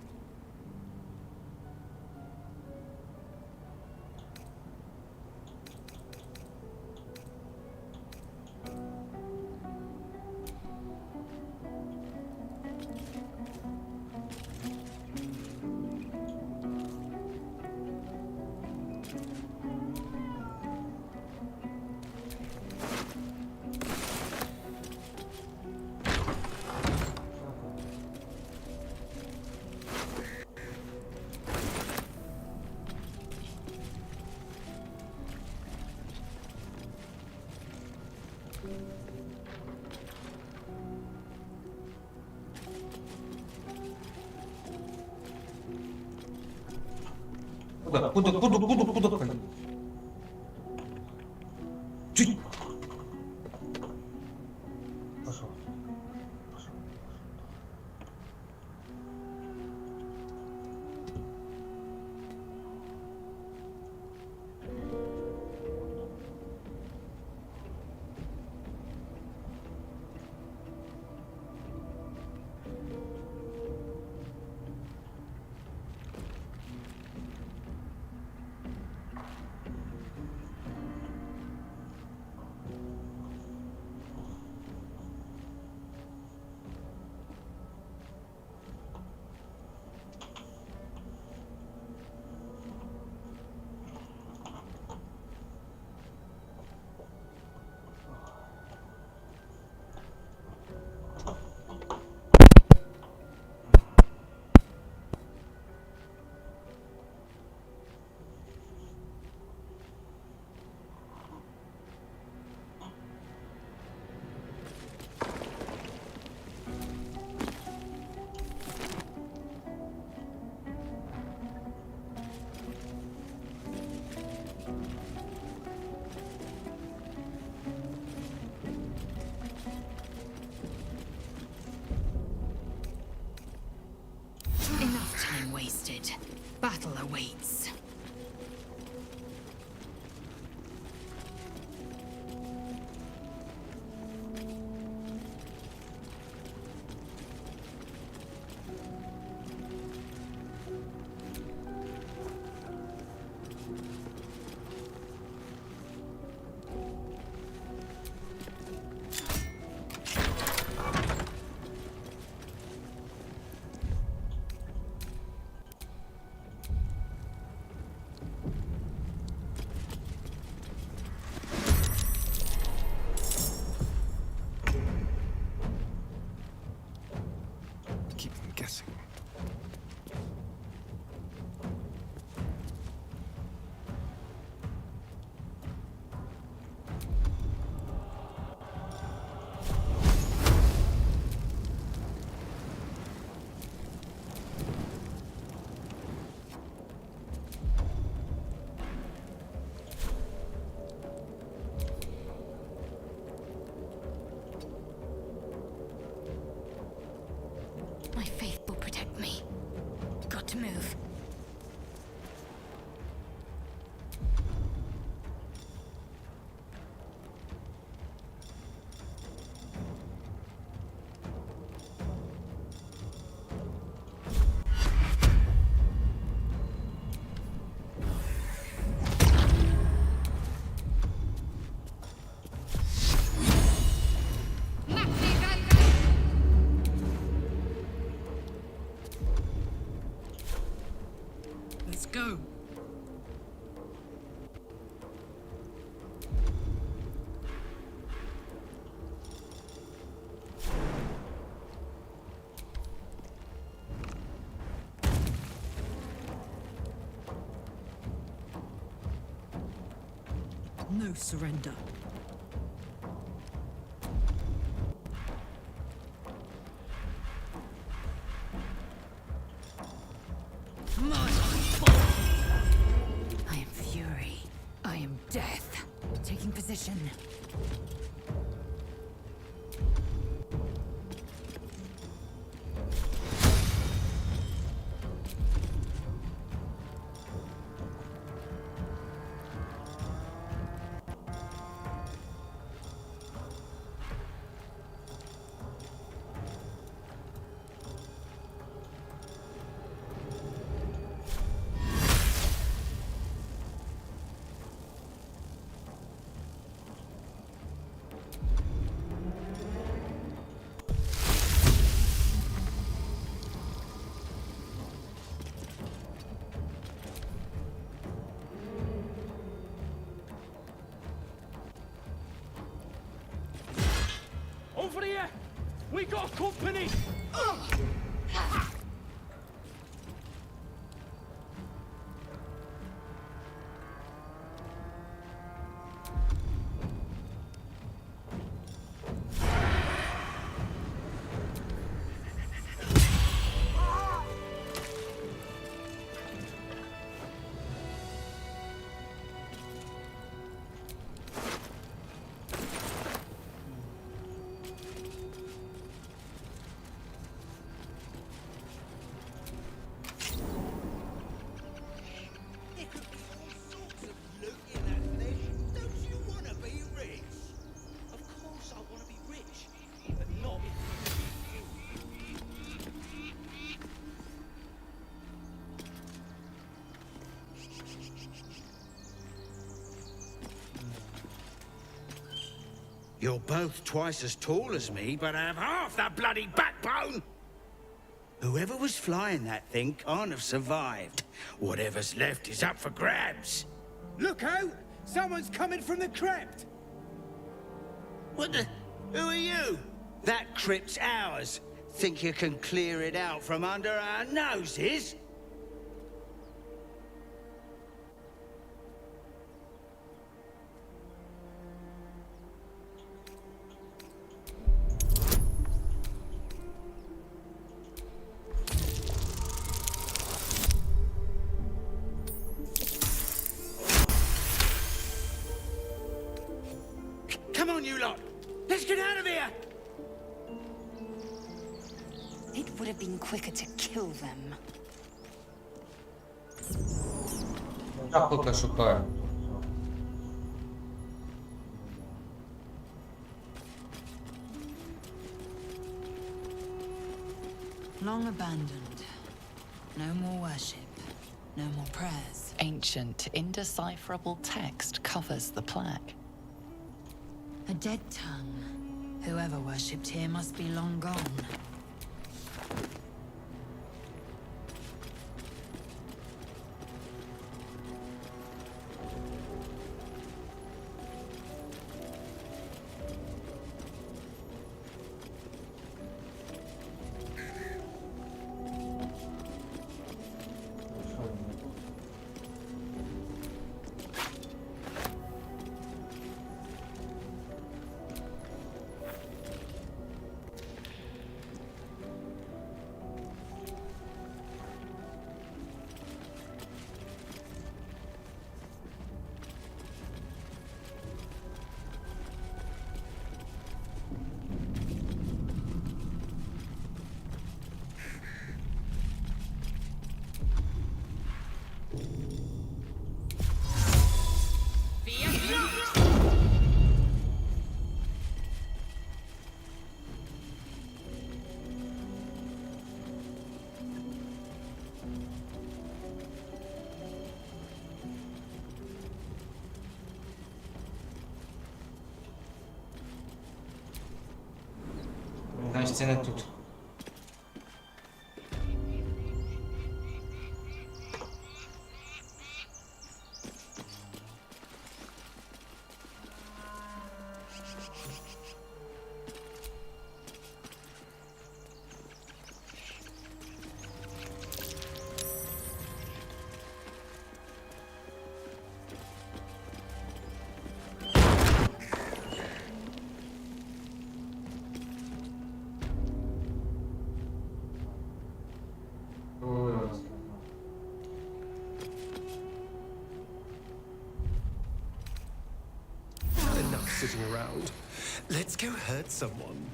Куда? Чуть. Пошел. No surrender. I am fury. I am death. Taking position. Over here! We got company! You're both twice as tall as me, but have half the bloody backbone! Whoever was flying that thing can't have survived. Whatever's left is up for grabs. Look out! Someone's coming from the crypt! What the... Who are you? That crypt's ours. Think you can clear it out from under our noses? Come on, you lot! Let's get out of here! It would have been quicker to kill them. Поки шукаю. Long abandoned. No more worship. No more prayers. Ancient, indecipherable text covers the plaque. A dead tongue. Whoever worshipped here must be long gone. Значить, це не тут. sitting around. Let's go hurt someone.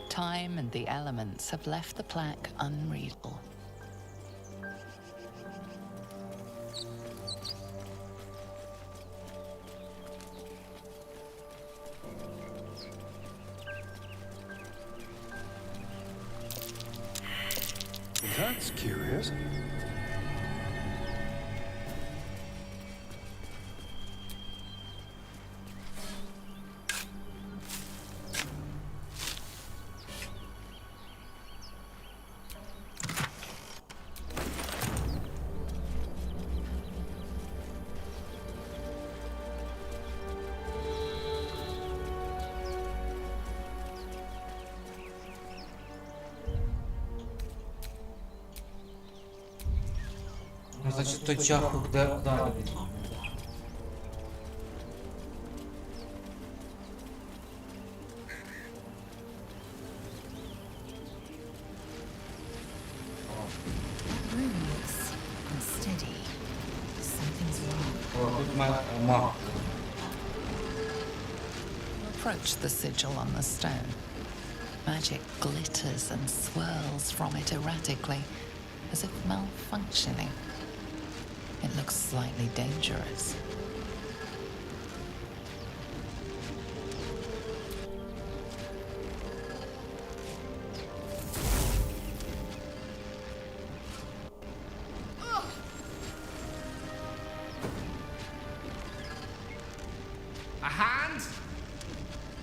Time and the elements have left the plaque unreadable. That's curious. Значить, той чаху де далі. Room looks unsteady. Something's wrong. О, тут має мах. Approach the sigil on the stone. Magic glitters and swirls from it erratically, as if malfunctioning. It looks slightly dangerous. A hand?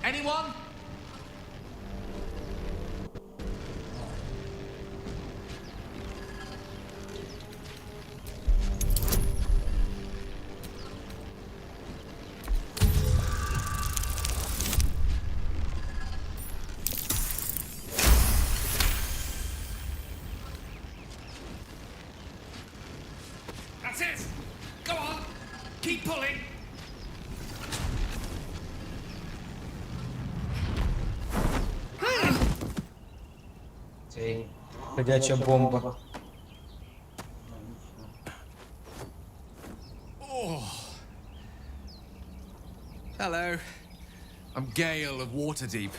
Anyone? That's it! Go on! Keep pulling! Цей ходяча бомба. Hello. I'm Gale of Waterdeep.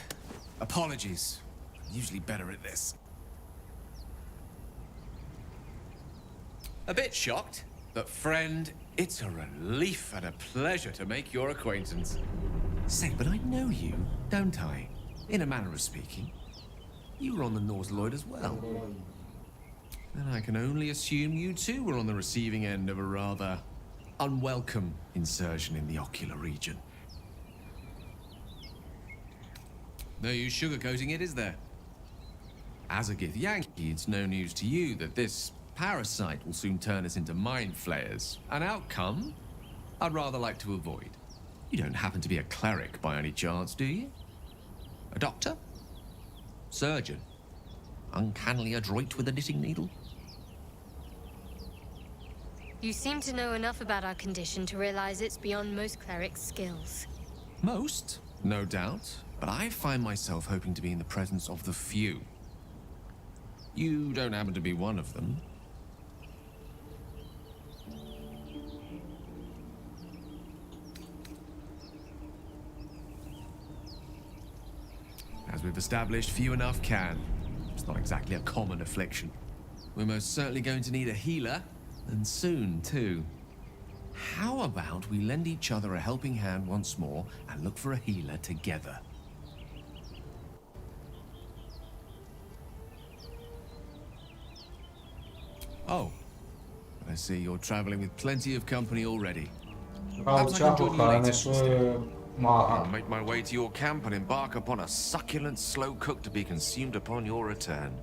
Apologies. I'm usually better at this. A bit shocked, but friend, it's a relief and a pleasure to make your acquaintance. Say, but I know you, don't I? In a manner of speaking. You were on the Norse Lloyd as well. Then I can only assume you too were on the receiving end of a rather unwelcome insertion in the ocular region. No use sugarcoating it, is there? As a Gith Yankee, it's no news to you that this parasite will soon turn us into mind flayers. An outcome I'd rather like to avoid. You don't happen to be a cleric by any chance, do you? A doctor? Surgeon? Uncannily adroit with a knitting needle? You seem to know enough about our condition to realize it's beyond most clerics' skills. Most, no doubt, but I find myself hoping to be in the presence of the few. You don't happen to be one of them. As we've established, few enough can. It's not exactly a common affliction. We're most certainly going to need a healer, and soon, too. How about we lend each other a helping hand once more and look for a healer together? Oh, I see you're traveling with plenty of company already. Брав чапок, але знайшли мага. I'll make my way to your camp and embark upon a succulent slow cook to be consumed upon your return.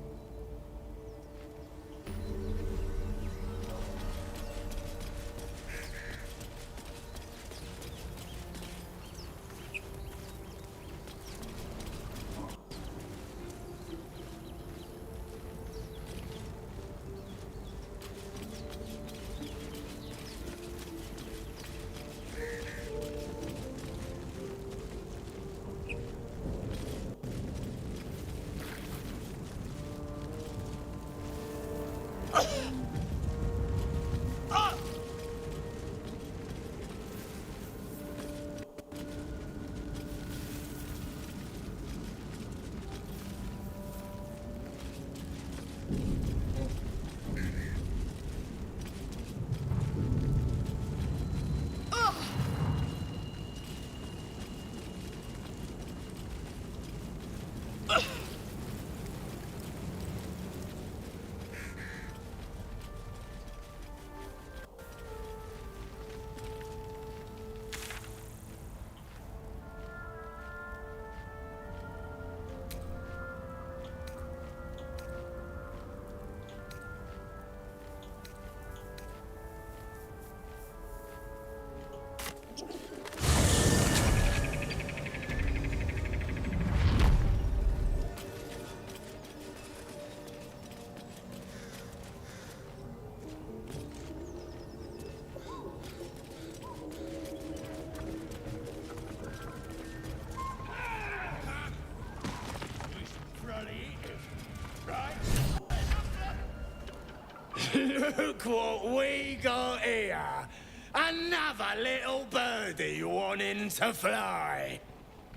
Look what we got here. Another little birdie wanting to fly.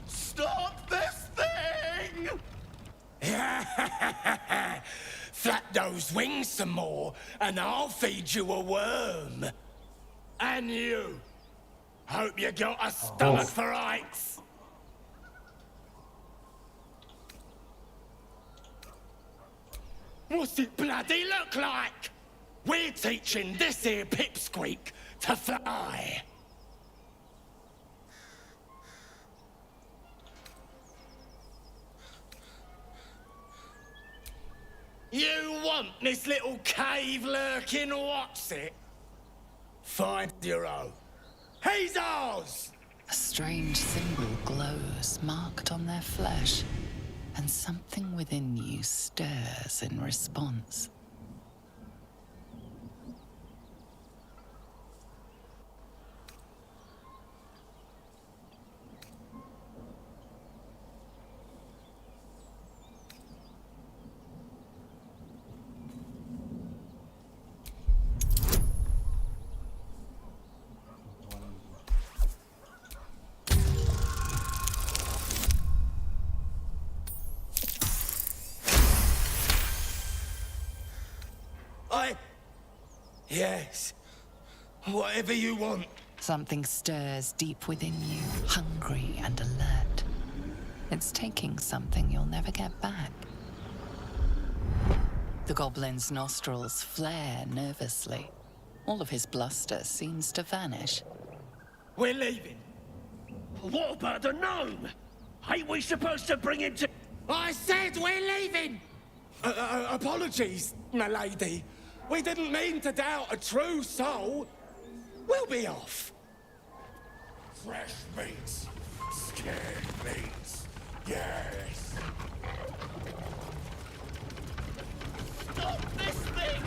Stop this thing! Flap those wings some more, and I'll feed you a worm. And you. Hope you got a stomach for heights. What's it bloody look like? We're teaching this here pipsqueak to fly. You want this little cave lurking what's it? Find your own. He's ours! A strange symbol glows, marked on their flesh, and something within you stirs in response. Yes. Whatever you want. Something stirs deep within you, hungry and alert. It's taking something you'll never get back. The goblin's nostrils flare nervously. All of his bluster seems to vanish. We're leaving. What about the gnome? Ain't we supposed to bring him to... I said we're leaving! Apologies, my lady. We didn't mean to doubt a true soul. We'll be off. Fresh meats. Scared meats. Yes. Stop this thing!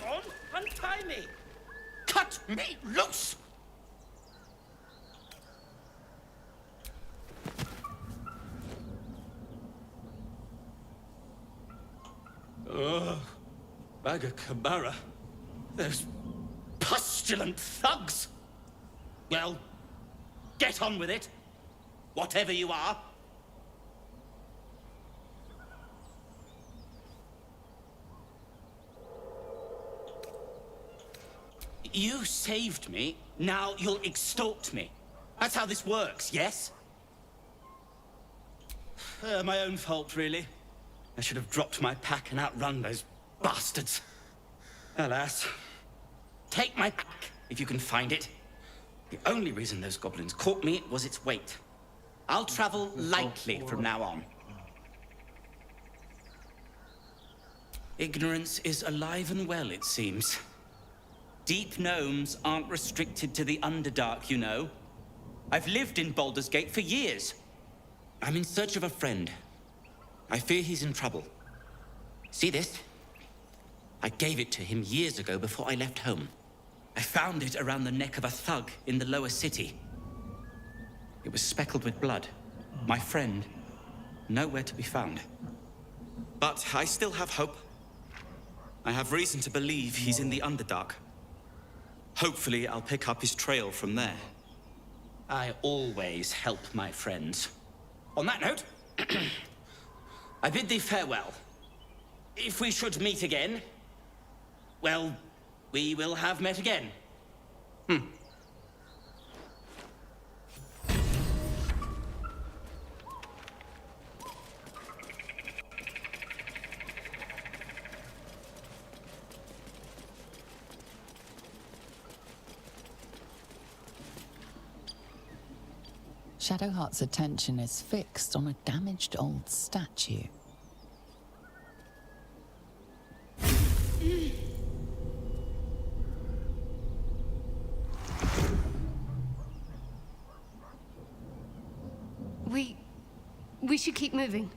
Come on, untie me! Cut me loose! Ugh, Baga Kamara. Those pustulant thugs! Well, get on with it, whatever you are. You saved me, now you'll extort me. That's how this works, yes? My own fault, really. I should have dropped my pack and outrun those bastards. Alas. Take my pack, if you can find it. The only reason those goblins caught me was its weight. I'll travel lightly from now on. Ignorance is alive and well, it seems. Deep gnomes aren't restricted to the Underdark, you know. I've lived in Baldur's Gate for years. I'm in search of a friend. I fear he's in trouble. See this? I gave it to him years ago before I left home. I found it around the neck of a thug in the lower city. It was speckled with blood. My friend, nowhere to be found. But I still have hope. I have reason to believe he's in the Underdark. Hopefully, I'll pick up his trail from there. I always help my friends. On that note, I bid thee farewell. If we should meet again, well, we will have met again. Shadowheart's attention is fixed on a damaged old statue. We should keep moving.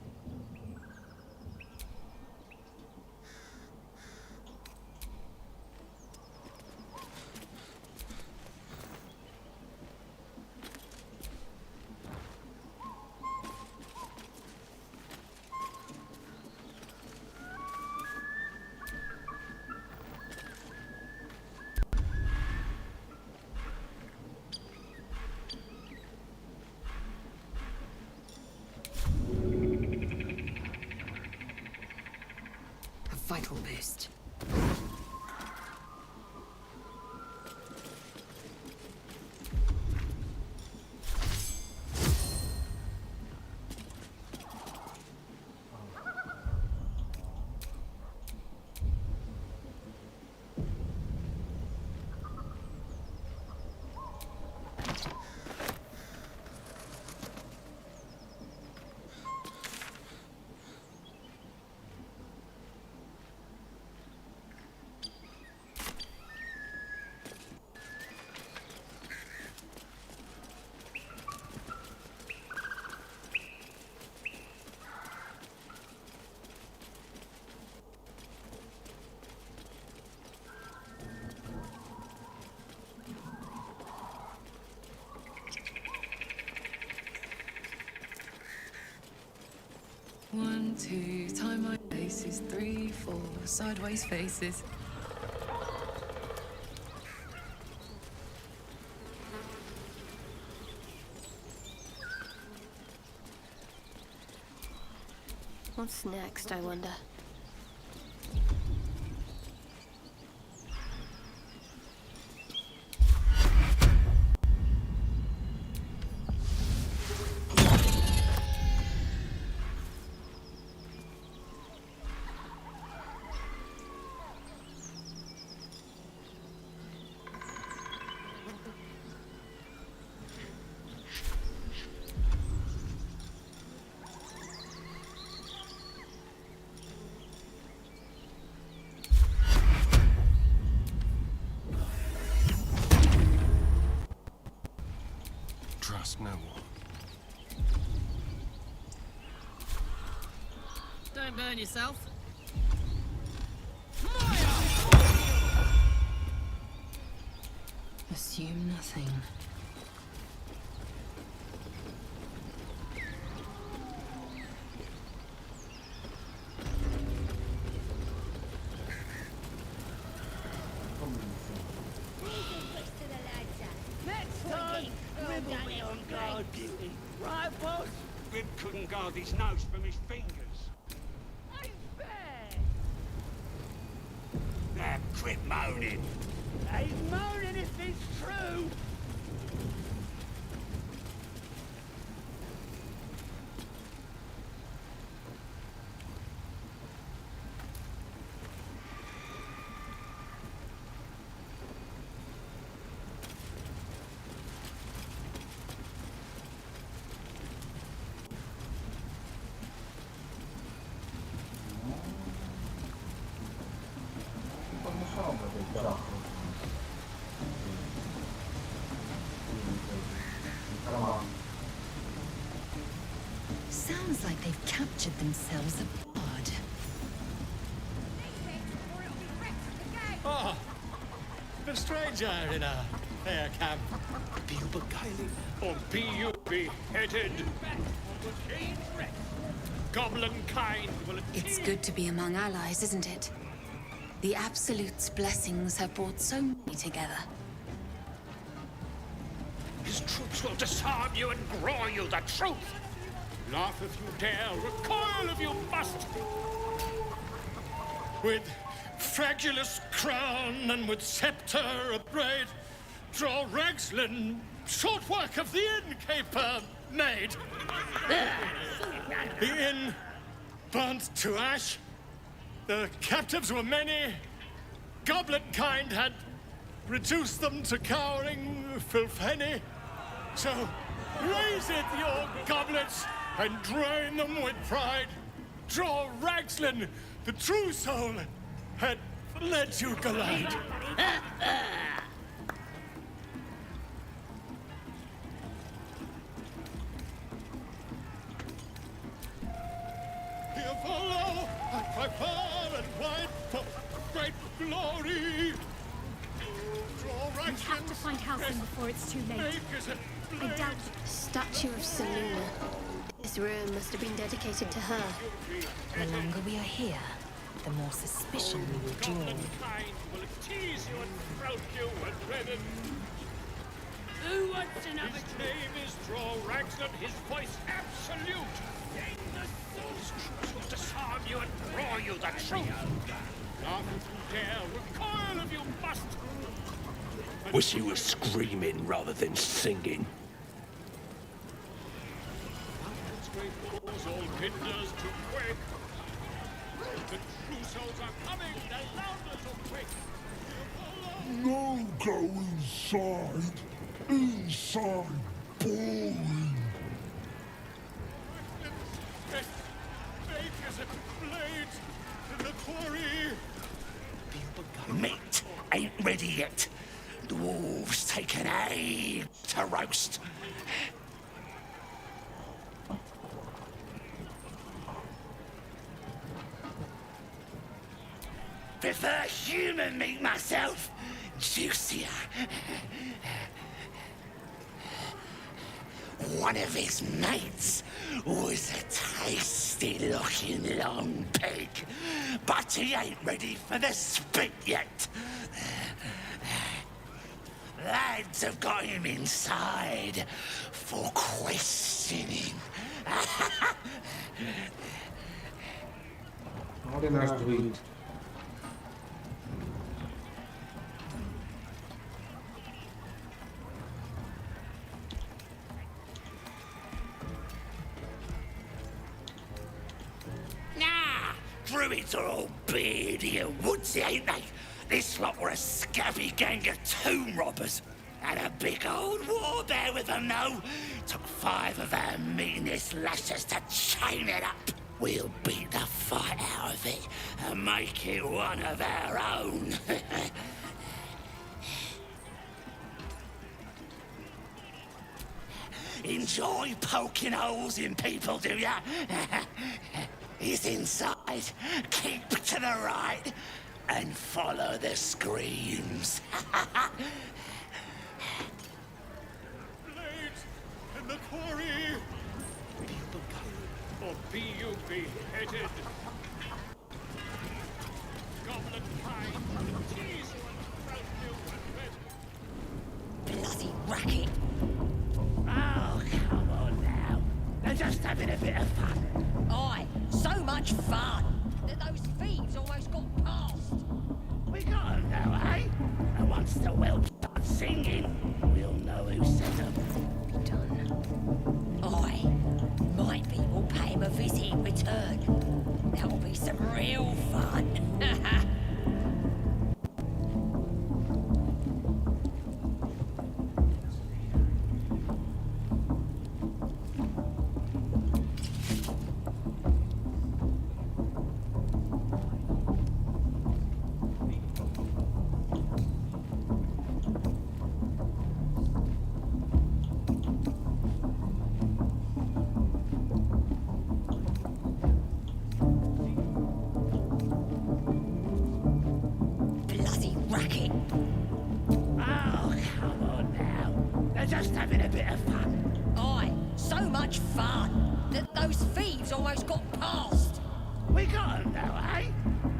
Vital boost. One, two, tie my laces. 3, 4, sideways faces. What's next, I wonder? Trust no one. Don't burn yourself. Assume nothing. Next time, Rib will be on guard duty. Right, boss? Rib couldn't guard his nose from his fingers. Ain't fair. Now, quit moaning. He's moaning if it's true. Sounds like they've captured themselves a bard. Oh, the stranger in a fair camp. Be you beguiling, or be you beheaded? Goblin kind will It's good to be among allies, isn't it? The Absolute's blessings have brought so many together. His troops will disarm you and grow you the truth. Laugh if you dare, recoil if you must. With fragulous crown and with scepter abraid, draw Ragslin, short work of the innkeeper made. The inn burnt to ash. The captives were many. Goblin kind had reduced them to cowering filfenny. So raise it, your goblets, and drain them with pride. Draw Ragslin, the true soul, had let you glide. Here follow, I cry far and wide for great glory. Draw We have to find Halcyon before it's too late. I doubt Statue of Seluna. This room must have been dedicated to her. The longer we are here, the more suspicion we will draw. Kind will tease you and throat you and redden. Who wants another? His name is Draw Ragslin, his voice absolute. His troops will disarm you and draw you the truth. Laugh if you dare, recoil if you must. Wish you were screaming rather than singing. All hinders to quake. The true souls are coming, the louder to quake. No, go inside. Inside. Boring. Fake as a blade to the quarry. Meat ain't ready yet. The wolves take an age to roast. Prefer human meat myself. Juicier. One of his mates was a tasty-looking long pig, but he ain't ready for the spit yet. Lads have got him inside for questioning. Один наш друїд. Nah, druids are all beardy and woodsy, ain't they? This lot were a scabby gang of tomb robbers. And a big old war bear with them, no? Took 5 of our meanest lashes to chain it up. We'll beat the fight out of it and make it one of our own. Enjoy poking holes in people, do ya? He's inside. Keep to the right and follow the screams. Blades in the quarry! Be you beguiled, or be you beheaded? Goblin kind, tease you and throw you and Bloody racket. Oh, come on now. They're just having a bit of fun. Aye, so much fun that those thieves almost got past. We got them now, eh? And once the whelps start singing, we'll know who sent them. Be done. Aye, might be we'll pay him a visit in return. That'll be some real fun. Bloody racket. Oh, come on now. They're just having a bit of fun. Aye, so much fun that those thieves almost got past. We got them now, eh?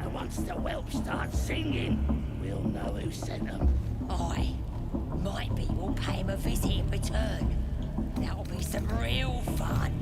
And once the whelps start singing, we'll know who sent them. Aye, might be we'll pay him a visit in return. That'll be some real fun.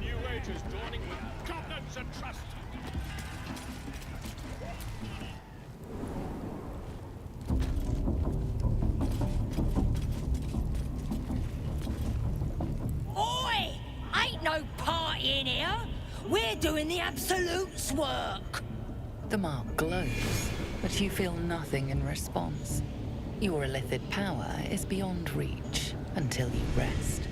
New age is dawning with goblins and trust. Oi! Ain't no party in here. We're doing the Absolute's work. The mark glows, but you feel nothing in response. Your illithid power is beyond reach until you rest.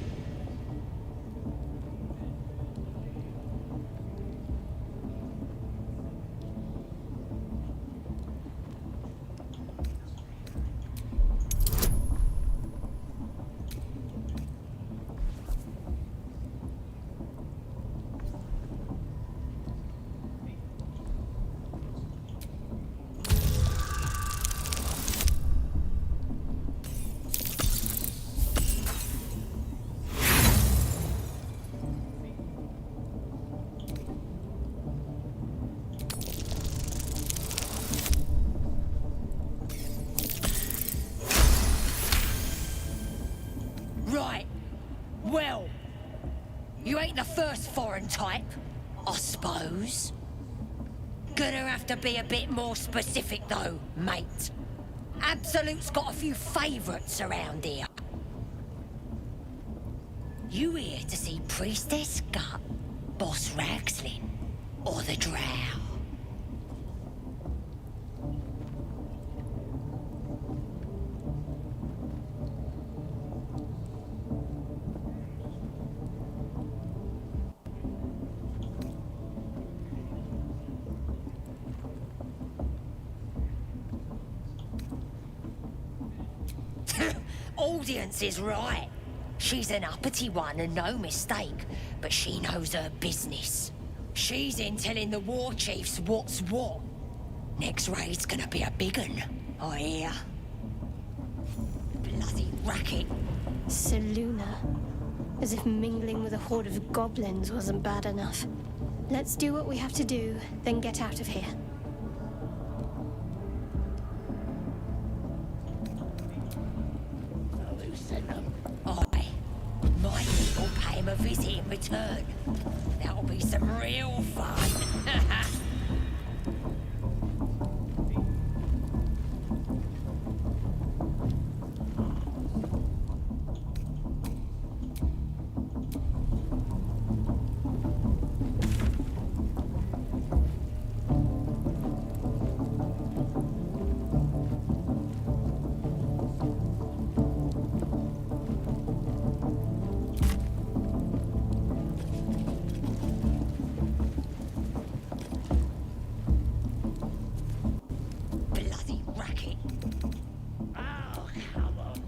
Right. Well, you ain't the first foreign type, I suppose. Gonna have to be a bit more specific though, mate. Absolute's got a few favourites around here. You here to see Priestess Gut, Boss Ragslin, or the Drow? Audience is right. She's an uppity one and no mistake, but she knows her business. She's in telling the war chiefs what's what. Next raid's gonna be a big one, I hear. Bloody racket. Seluna. As if mingling with a horde of goblins wasn't bad enough. Let's do what we have to do, then get out of here. Aye. My people pay him a visit in return. That'll be some real fun. Bloody racket. Oh, come on.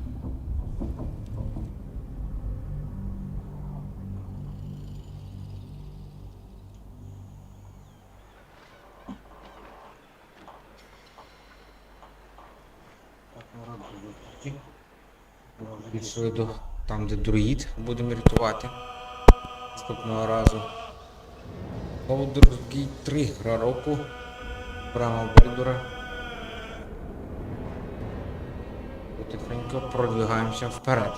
Пішли до там, де друїд, будемо рятувати наступного разу. Балдур'С 3, гра року. Брама Балдура. Потихеньку продвигаємося вперед.